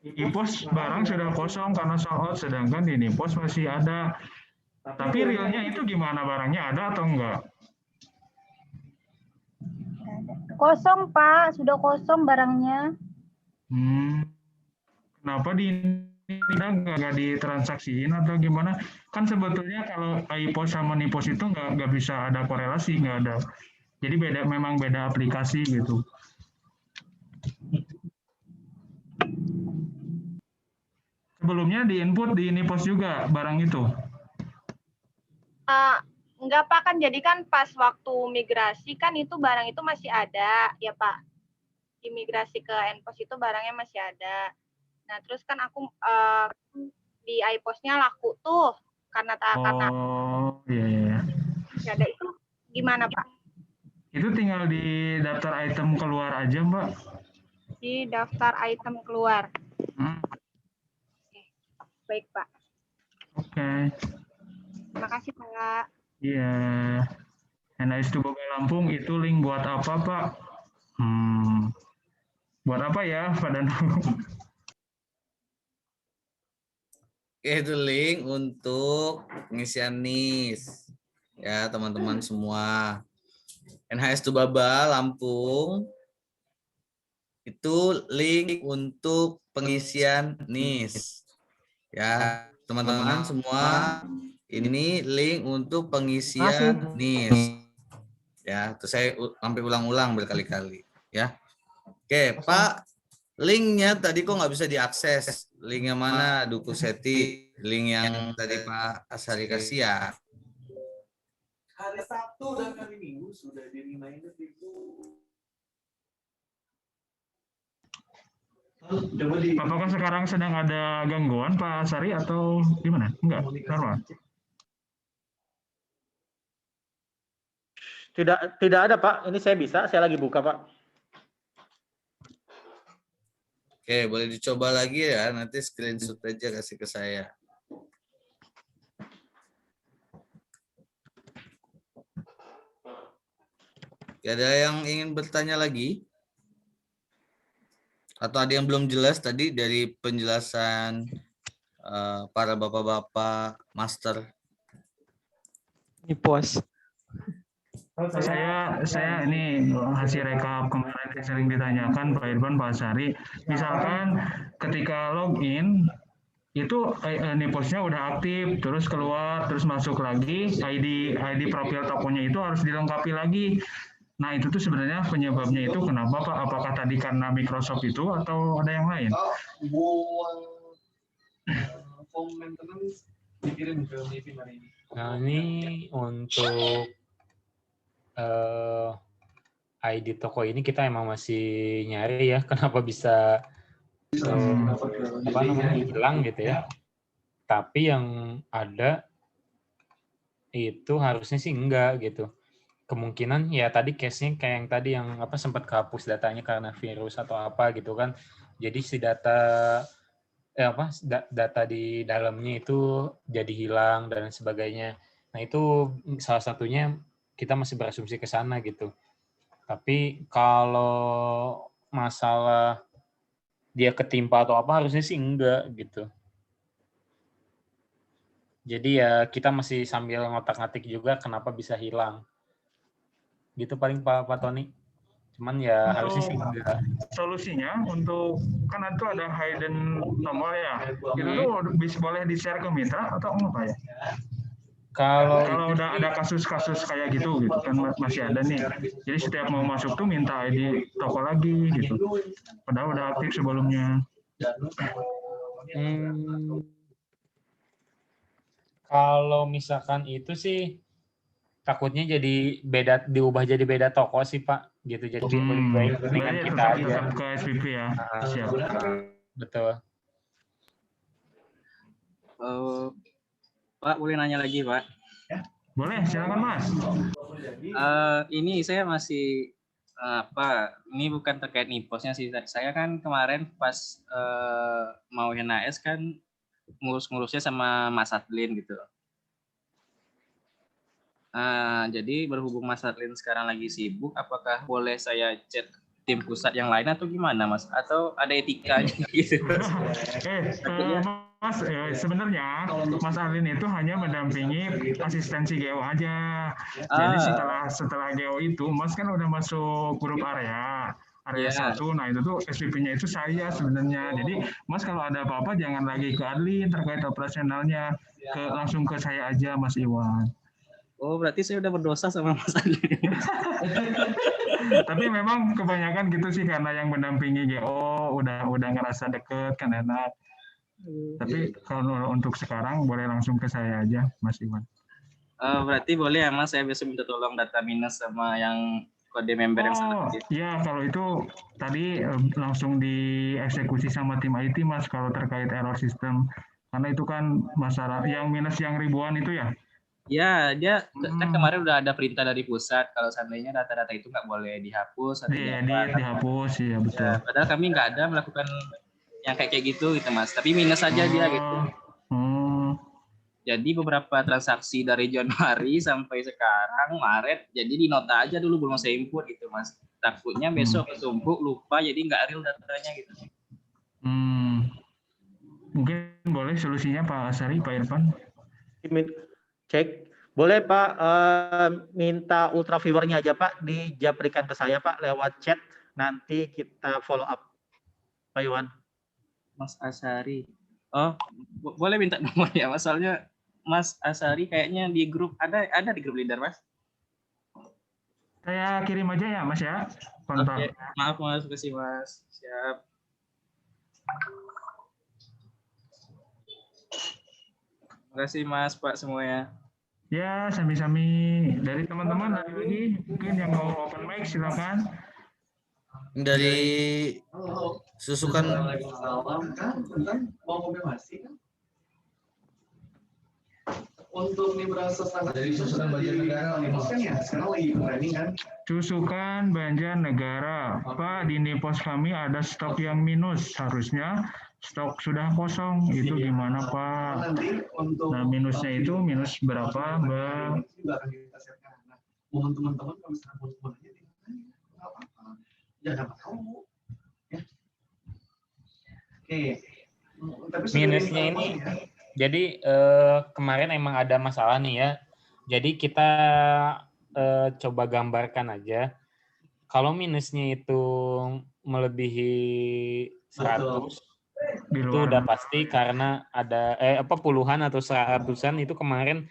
Di pos barang sudah kosong karena sold out, sedangkan di Nipos masih ada. Tapi realnya itu gimana, barangnya ada atau enggak? Kosong, Pak. Sudah kosong barangnya. Kenapa nggak ditransaksiin atau gimana? Kan sebetulnya kalau iPos sama Nipos itu nggak bisa ada korelasi, nggak ada. Jadi memang beda aplikasi gitu. Sebelumnya di-input di Nipos juga barang itu? Enggak, Pak. Kan jadi kan pas waktu migrasi kan itu barang itu masih ada, ya Pak. Imigrasi ke Npos itu barangnya masih ada. Nah, terus kan aku di iPos-nya laku tuh karena Iya. masih ada. Itu gimana, Pak? Itu tinggal di daftar item keluar aja, Mbak. Di daftar item keluar. Oke. Baik, Pak. Oke. Terima kasih, Pak. Iya. NIS to Boga Lampung itu link buat apa, Pak? Buat apa ya, Pak Danu? Itu link untuk pengisian NIS. Ya, teman-teman semua. NHS Tubaba Lampung itu link untuk pengisian NIS. Ya, teman-teman semua, ini link untuk pengisian NIS. Ya, terus saya sampai ulang-ulang berkali-kali. Ya, oke, Pak. Linknya tadi kok nggak bisa diakses. Linknya mana, Duku Seti? Link yang tadi Pak Asari kasih ya. Hari Sabtu dan hari Minggu sudah di reminder itu. Apakah sekarang sedang ada gangguan Pak Asari atau gimana? Enggak, normal. Tidak ada, Pak. Ini saya lagi buka, Pak. Oke, boleh dicoba lagi ya. Nanti screenshot aja kasih ke saya. Ada yang ingin bertanya lagi? Atau ada yang belum jelas tadi dari penjelasan para bapak-bapak master? Nipos. Saya ini hasil rekap kemarin yang sering ditanyakan Pak Irfan, Pak Asari. Misalkan ketika login itu Niposnya udah aktif, terus keluar, terus masuk lagi, ID profil tokonya itu harus dilengkapi lagi. Nah, itu tuh sebenarnya penyebabnya itu kenapa, Pak? Apakah tadi karena Microsoft itu atau ada yang lain? Form maintenance dikirim ke meeting hari ini. Nah, ini untuk ID toko ini kita emang masih nyari ya, kenapa bisa hilang gitu ya. Tapi yang ada itu harusnya sih enggak gitu. Kemungkinan ya tadi case-nya kayak yang tadi yang sempat kehapus datanya karena virus atau apa gitu kan. Jadi si data data di dalamnya itu jadi hilang dan sebagainya. Nah, itu salah satunya kita masih berasumsi ke sana gitu. Tapi kalau masalah dia ketimpa atau apa harusnya sih enggak gitu. Jadi ya kita masih sambil ngotak-ngatik juga kenapa bisa hilang. Gitu paling Pak Tony. Cuman ya harusnya sih enggak. Solusinya untuk kan itu ada hidden nomor ya. Itu tuh boleh di-share ke mitra atau apa ya? Kalau udah ada kasus-kasus kayak gitu kan masih ada nih. Jadi setiap mau masuk tuh minta ID toko lagi gitu. Padahal udah aktif sebelumnya. Kalau misalkan itu sih takutnya jadi diubah jadi beda toko sih Pak. Gitu jadi lebih baik dengan kita aja. Tetap ke SPP ya. Siap. Betul. Pak, boleh nanya lagi, Pak? Boleh, silakan Mas. Ini saya masih Pak, ini bukan terkait NIPOS-nya sih. Saya kan kemarin pas mau NAS kan ngurus-ngurusnya sama Mas Adlin gitu. Jadi berhubung Mas Adlin sekarang lagi sibuk, apakah boleh saya chat tim pusat yang lain atau gimana, Mas? Atau ada etikanya gitu? Mas, sebenarnya Mas Alin itu hanya mendampingi asistensi GO aja. Jadi setelah GO itu, Mas kan udah masuk grup area 1. Nah itu tuh SPP-nya itu saya sebenarnya. Jadi Mas kalau ada apa-apa jangan lagi ke Adlin terkait operasionalnya, langsung ke saya aja, Mas Iwan. Oh, berarti saya udah berdosa sama Mas Adlin. Tapi memang kebanyakan gitu sih, karena yang mendampingi GO udah ngerasa deket kan enak. Tapi kalau untuk sekarang boleh langsung ke saya aja, Mas Iwan. Berarti boleh ya Mas, saya besok minta tolong data minus sama yang kode member yang seperti itu. Iya, kalau itu tadi langsung dieksekusi sama tim IT, Mas, kalau terkait error sistem. Karena itu kan masalah yang minus yang ribuan itu ya? Ya, dia kan kemarin udah ada perintah dari pusat kalau seandainya data-data itu nggak boleh dihapus. Iya, dihapus, ya betul. Ya, padahal kami nggak ada melakukan yang kayak gitu Mas. Tapi minus saja dia gitu. Jadi beberapa transaksi dari Januari sampai sekarang Maret, jadi di nota aja dulu belum saya input gitu Mas. Takutnya besok ketumpuk lupa jadi nggak real datanya gitu. Mungkin boleh solusinya Pak Asari, Pak Irfan. Cek, boleh Pak minta ultraviewernya aja Pak, dijaprikan ke saya Pak lewat chat, nanti kita follow up. Pak Iwan. Mas Asari. Oh, boleh minta nomornya Mas, soalnya Mas Asari kayaknya di grup ada di grup leader Mas. Saya kirim aja ya Mas ya, kontak. Oke. Maaf Mas, terima kasih Mas. Siap. Terima kasih Mas, Pak semuanya. Ya, sami-sami. Dari teman-teman ada lagi mungkin yang mau open mic silakan. Dari Susukan. Mau konfirmasi kan? Untuk Nibrasa standar dari Susukan Banjarnegara kan ya, sekarang lagi training kan? Susukan Banjarnegara, Pak, di Nipos kami ada stok yang minus, harusnya stok sudah kosong, itu gimana Pak? Nah minusnya itu minus berapa Mbak? Juga akan kita siapkan. Nah, mohon teman-teman kalau misalkan mau aja nggak apa-apa, jangan tahu. Ya. Oke. Minusnya ini, jadi kemarin emang ada masalah nih ya. Jadi kita coba gambarkan aja. Kalau minusnya itu melebihi 100, itu udah pasti karena ada puluhan atau seratusan itu kemarin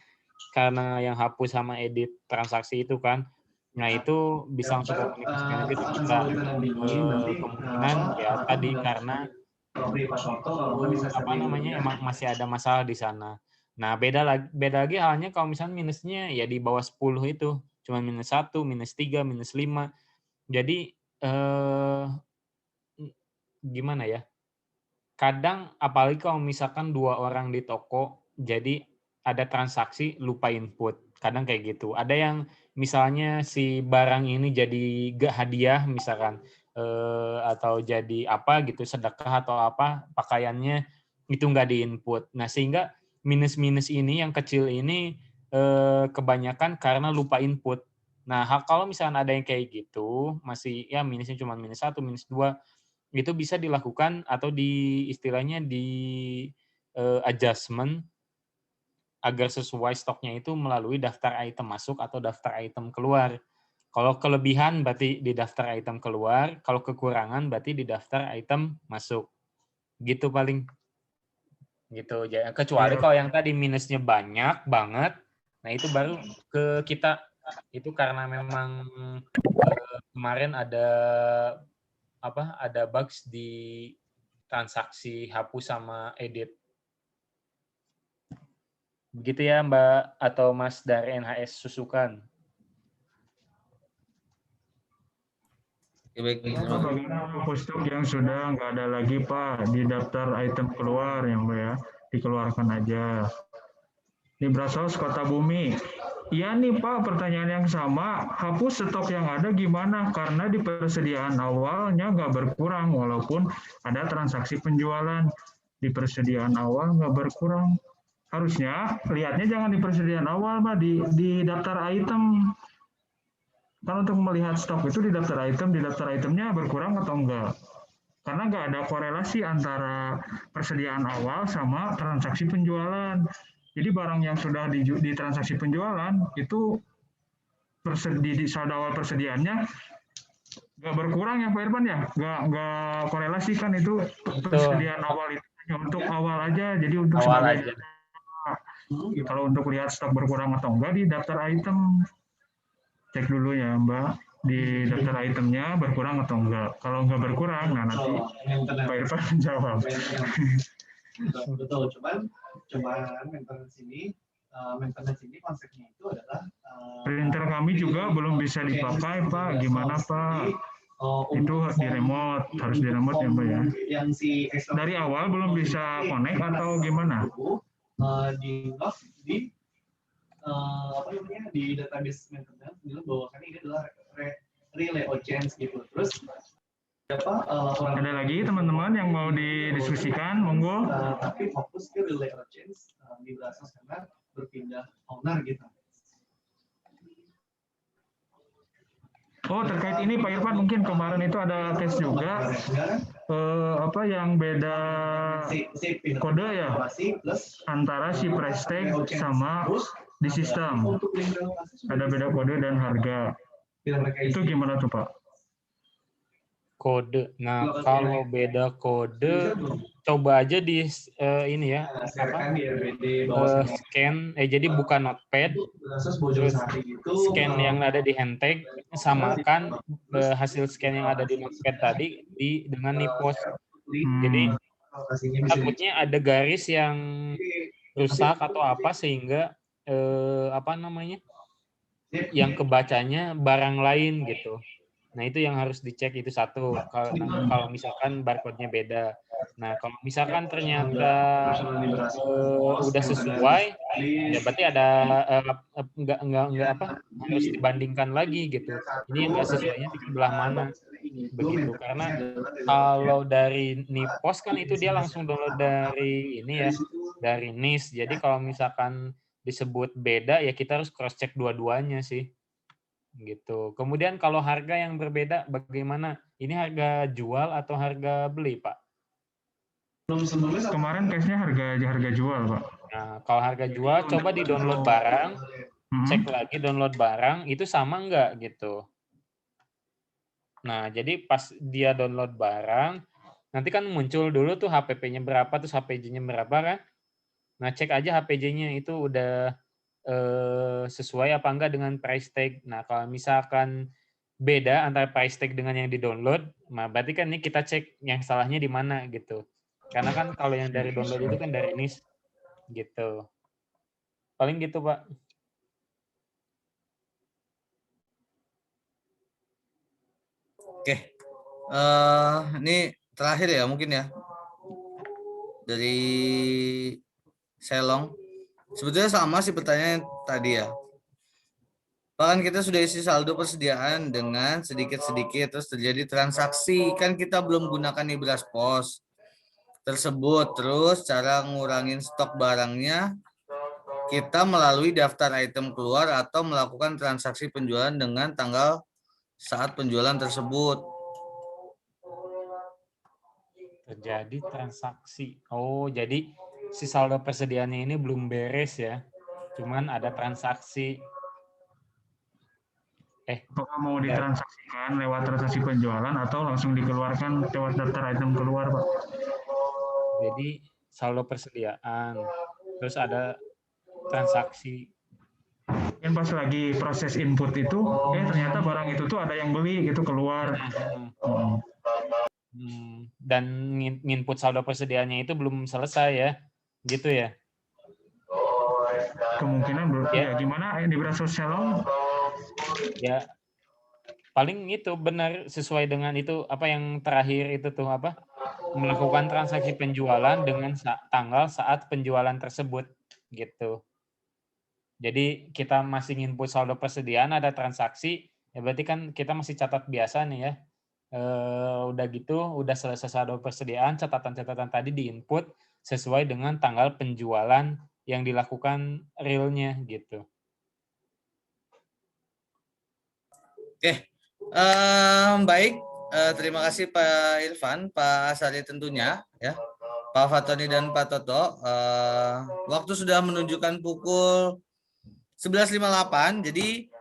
karena yang hapus sama edit transaksi itu kan. Nah itu bisa langsung komunikasikan aja kita kemungkinan ya tadi karena emang masih ada masalah di sana. Nah beda lagi halnya kalau misalnya minusnya ya di bawah 10 itu cuma minus 1, minus 3, minus 5. Jadi gimana ya? Kadang apalagi kalau misalkan 2 orang di toko, jadi ada transaksi lupa input. Kadang kayak gitu. Ada yang misalnya si barang ini jadi gak hadiah misalkan, atau jadi apa gitu, sedekah atau apa, pakaiannya itu nggak diinput. Nah sehingga minus-minus ini yang kecil ini kebanyakan karena lupa input. Nah kalau misalkan ada yang kayak gitu, masih ya minusnya cuma minus 1, minus 2, itu bisa dilakukan atau istilahnya di adjustment agar sesuai stoknya itu melalui daftar item masuk atau daftar item keluar. Kalau kelebihan berarti di daftar item keluar, kalau kekurangan berarti di daftar item masuk. Gitu paling. Gitu. Kecuali kalau yang tadi minusnya banyak banget, nah itu baru ke kita. Itu karena memang kemarin ada bugs di transaksi hapus sama edit. Begitu ya Mbak atau Mas dari NHS Susukan. Hapus stok yang sudah nggak ada lagi Pak di daftar item keluar yang Mbak ya, dikeluarkan aja. Di Brasos Kota Bumi, Iya nih Pak, pertanyaan yang sama. Hapus stok yang ada gimana? Karena di persediaan awalnya nggak berkurang, walaupun ada transaksi penjualan. Di persediaan awal nggak berkurang. Harusnya lihatnya jangan di persediaan awal, Pak, di daftar item. Kan untuk melihat stok itu di daftar itemnya berkurang atau enggak. Karena nggak ada korelasi antara persediaan awal sama transaksi penjualan. Jadi barang yang sudah di transaksi penjualan itu di saldo awal persediaannya nggak berkurang ya Pak Irfan ya? Nggak korelasi kan itu persediaan awal itu hanya untuk awal aja. Jadi untuk Awal sebagai aja. kalau untuk lihat stok berkurang atau enggak di daftar item, cek dulu ya Mbak di daftar itemnya berkurang atau enggak. Kalau enggak berkurang, nah nanti Pak Irfan menjawab. Betul, cuman maintenance ini konsepnya itu adalah printer kami juga belum bisa dipakai Pak. Gimana Pak? Itu di remote, harus di remote ya Mbak ya. Dari awal belum bisa connect atau gimana? Di di database maintenance bilang bahwa ini adalah relay change gitu. Terus ada lagi teman-teman yang mau didiskusikan, monggo. Tapi fokus ke relay change di Brazos karena berpindah owner gitu. Oh, terkait ini Pak Irfan, mungkin kemarin itu ada case juga yang beda kode ya antara si price tag sama di sistem. Ada beda kode dan harga. Itu gimana tuh Pak? Kode. Nah, kalau beda kode, coba aja di ini ya, scan. Jadi buka notepad, terus scan yang ada di handtag, samakan hasil scan yang ada di notepad tadi dengan nipos. Jadi takutnya ada garis yang rusak atau apa sehingga yang kebacanya barang lain gitu. Nah, itu yang harus dicek, itu satu. Kalau misalkan barcode-nya beda. Nah, kalau misalkan ternyata udah sesuai, ya berarti ada harus dibandingkan lagi gitu. Ini enggak sesuainya di sebelah mana. Begitu. Karena kalau dari Nipos kan itu dia langsung download dari ini ya, dari NIS. Jadi kalau misalkan disebut beda ya kita harus cross check dua-duanya sih. Gitu. Kemudian kalau harga yang berbeda bagaimana? Ini harga jual atau harga beli, Pak? Kemarin case-nya harga jual, Pak. Nah, kalau harga jual coba di-download barang, cek lagi download barang itu sama enggak gitu. Nah, jadi pas dia download barang, nanti kan muncul dulu tuh HPP-nya berapa, terus HPJ-nya berapa kan? Nah, cek aja HPJ-nya itu udah sesuai apa enggak dengan price tag. Nah, kalau misalkan beda antara price tag dengan yang di-download, nah berarti kan ini kita cek yang salahnya di mana gitu. Karena kan kalau yang dari download itu kan dari NIS gitu. Paling gitu, Pak. Oke. Ini terakhir ya mungkin ya. Dari Selong. Sebetulnya sama sih pertanyaan tadi ya. Bahkan kita sudah isi saldo persediaan dengan sedikit-sedikit terus terjadi transaksi. Kan kita belum gunakan Ibras Pos tersebut. Terus cara ngurangin stok barangnya kita melalui daftar item keluar atau melakukan transaksi penjualan dengan tanggal saat penjualan tersebut. Terjadi transaksi. Oh, jadi si saldo persediaannya ini belum beres ya. Cuman ada transaksi. Apakah mau ditransaksikan lewat transaksi penjualan atau langsung dikeluarkan lewat daftar item keluar, Pak? Jadi saldo persediaan, terus ada transaksi. Kan pas lagi proses input itu, ternyata barang itu tuh ada yang beli gitu keluar. Dan input saldo persediaannya itu belum selesai ya, gitu ya? Kemungkinan belum. Ya gimana di Brazos Selong? Ya paling itu benar sesuai dengan itu apa yang terakhir itu tuh apa? Melakukan transaksi penjualan dengan tanggal saat penjualan tersebut gitu. Jadi kita masih input saldo persediaan, ada transaksi, ya berarti kan kita masih catat biasa nih ya. Udah gitu, udah selesai saldo persediaan, catatan-catatan tadi diinput sesuai dengan tanggal penjualan yang dilakukan realnya gitu. Oke, baik. Terima kasih Pak Irfan, Pak Asari tentunya, ya, Pak Fatoni dan Pak Toto. Waktu sudah menunjukkan pukul 11.58. Jadi,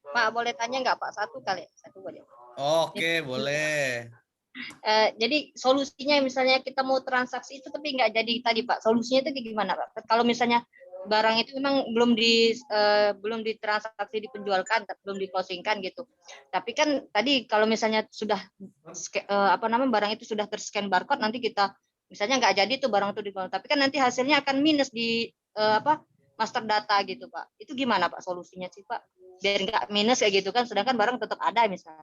Pak, boleh tanya nggak Pak? Satu kali, satu boleh. oke, boleh. Jadi solusinya misalnya kita mau transaksi itu tapi nggak jadi tadi Pak. Solusinya itu gimana Pak? Kalau misalnya barang itu memang belum ditransaksi dipenjualkan, belum di-closingkan gitu. Tapi kan tadi kalau misalnya sudah barang itu sudah terscan barcode, nanti kita misalnya nggak jadi tuh barang itu dijual, tapi kan nanti hasilnya akan minus di master data gitu Pak. Itu gimana Pak solusinya sih Pak? Biar nggak minus kayak gitu kan, sedangkan barang tetap ada misalnya.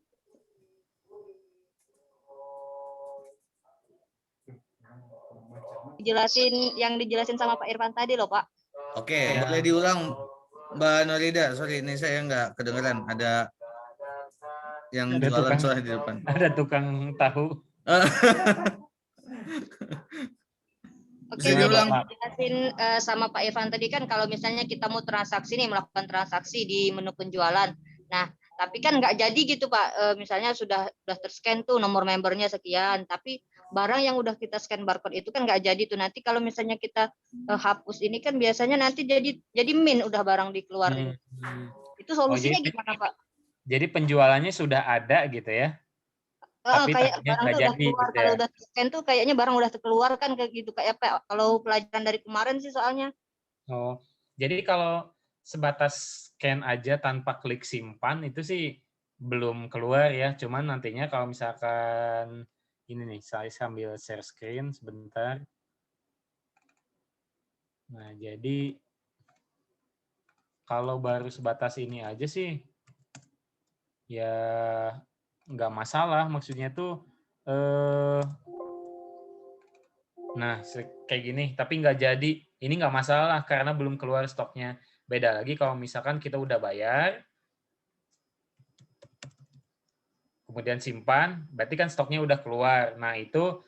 Yang dijelasin sama Pak Irfan tadi loh Pak. Oke, boleh diulang Mbak Norida. Sorry, ini saya nggak kedengeran. Ada yang Ada jualan tukang, soalnya di depan. ada tukang tahu. Oke, Bisa jadi diulang. dijelasin sama Pak Irfan tadi kan kalau misalnya kita mau transaksi nih, melakukan transaksi di menu penjualan. Nah, tapi kan nggak jadi gitu Pak. Misalnya sudah terscan tuh nomor membernya sekian, tapi barang yang udah kita scan barcode itu kan nggak jadi tuh. Nanti kalau misalnya kita hapus ini kan biasanya nanti jadi min udah barang dikeluarin. Itu solusinya gimana Pak? Jadi penjualannya sudah ada gitu ya? Tapi Kayak tadinya barang nggak tuh udah jadi keluar, gitu kalau ya? udah scan tuh kayaknya barang udah keluarkan kayak gitu kayak apa? Kalau pelajaran dari kemarin sih soalnya. Oh, jadi kalau sebatas scan aja tanpa klik simpan itu sih belum keluar ya. Cuman nantinya kalau misalkan ini nih, saya sambil share screen sebentar. Nah, jadi kalau baru sebatas ini aja sih ya nggak masalah. Maksudnya tuh nah kayak gini, tapi nggak jadi. Ini nggak masalah karena belum keluar stoknya. Beda lagi kalau misalkan kita udah bayar, kemudian simpan, berarti kan stoknya udah keluar. Nah itu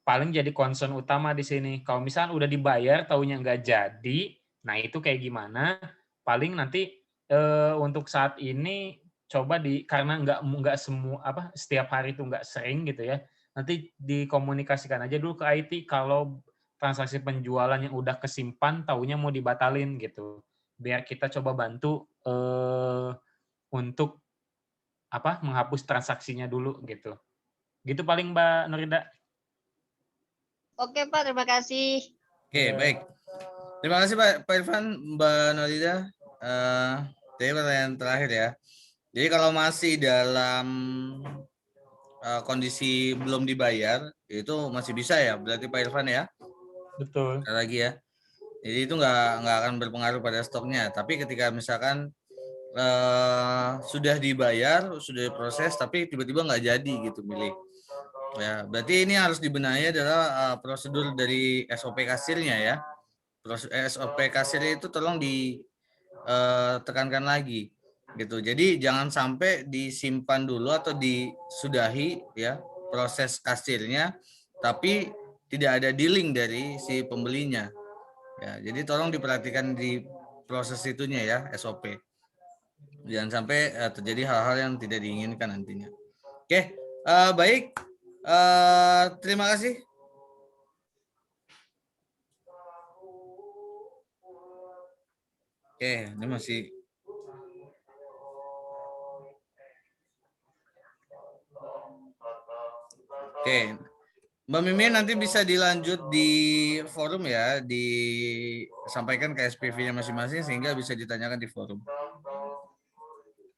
paling jadi concern utama di sini. Kalau misalkan udah dibayar, taunya nggak jadi, nah itu kayak gimana? Paling nanti untuk saat ini coba karena nggak semua setiap hari itu nggak sering gitu ya. Nanti dikomunikasikan aja dulu ke IT kalau transaksi penjualan yang udah kesimpan taunya mau dibatalin gitu. Biar kita coba bantu untuk menghapus transaksinya dulu gitu. Gitu paling Mbak Norida. Oke Pak, terima kasih. Oke, baik. Terima kasih Pak Irfan, Mbak Norida. Jadi pertanyaan terakhir ya. Jadi kalau masih dalam kondisi belum dibayar, itu masih bisa ya, berarti Pak Irfan ya? Betul. Sekali lagi ya. Jadi itu nggak akan berpengaruh pada stoknya. Tapi ketika misalkan sudah dibayar, sudah diproses, tapi tiba-tiba nggak jadi gitu milik. Ya, berarti ini harus dibenahi adalah prosedur dari SOP kasirnya ya. SOP kasirnya itu tolong ditekankan lagi gitu. Jadi jangan sampai disimpan dulu atau disudahi ya proses kasirnya, tapi tidak ada dealing dari si pembelinya. Ya, jadi tolong diperhatikan di proses itunya ya SOP. Jangan sampai terjadi hal-hal yang tidak diinginkan nantinya. Oke, baik. Terima kasih. Oke, ini masih. Oke, Mbak Mimin nanti bisa dilanjut di forum ya, disampaikan ke SPV-nya masing-masing sehingga bisa ditanyakan di forum.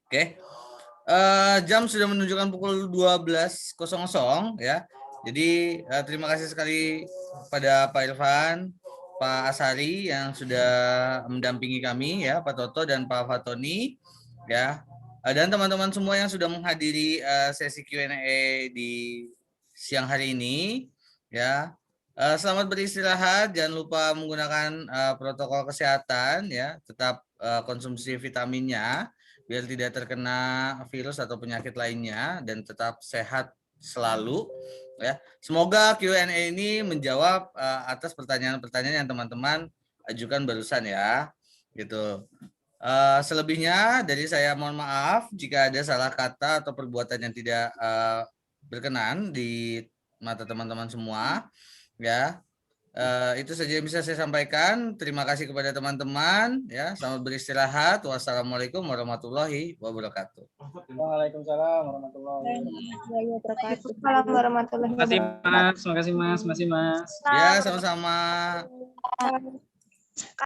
Oke. Jam sudah menunjukkan pukul 12.00 ya. Jadi terima kasih sekali pada Pak Irfan, Pak Asari yang sudah mendampingi kami ya, Pak Toto dan Pak Fatoni ya. Dan teman-teman semua yang sudah menghadiri sesi Q&A di siang hari ini ya. Selamat beristirahat, jangan lupa menggunakan protokol kesehatan ya, tetap konsumsi vitaminnya biar tidak terkena virus atau penyakit lainnya dan tetap sehat selalu ya. Semoga Q&A ini menjawab atas pertanyaan-pertanyaan yang teman-teman ajukan barusan ya. Gitu. Selebihnya dari saya mohon maaf jika ada salah kata atau perbuatan yang tidak berkenan di mata teman-teman semua. Ya, itu saja yang bisa saya sampaikan. Terima kasih kepada teman-teman. Ya, selamat beristirahat. Wassalamualaikum warahmatullahi wabarakatuh. Waalaikumsalam warahmatullahi wabarakatuh. Waalaikumsalam warahmatullahi wabarakatuh. Terima kasih Mas. Ya, sama-sama.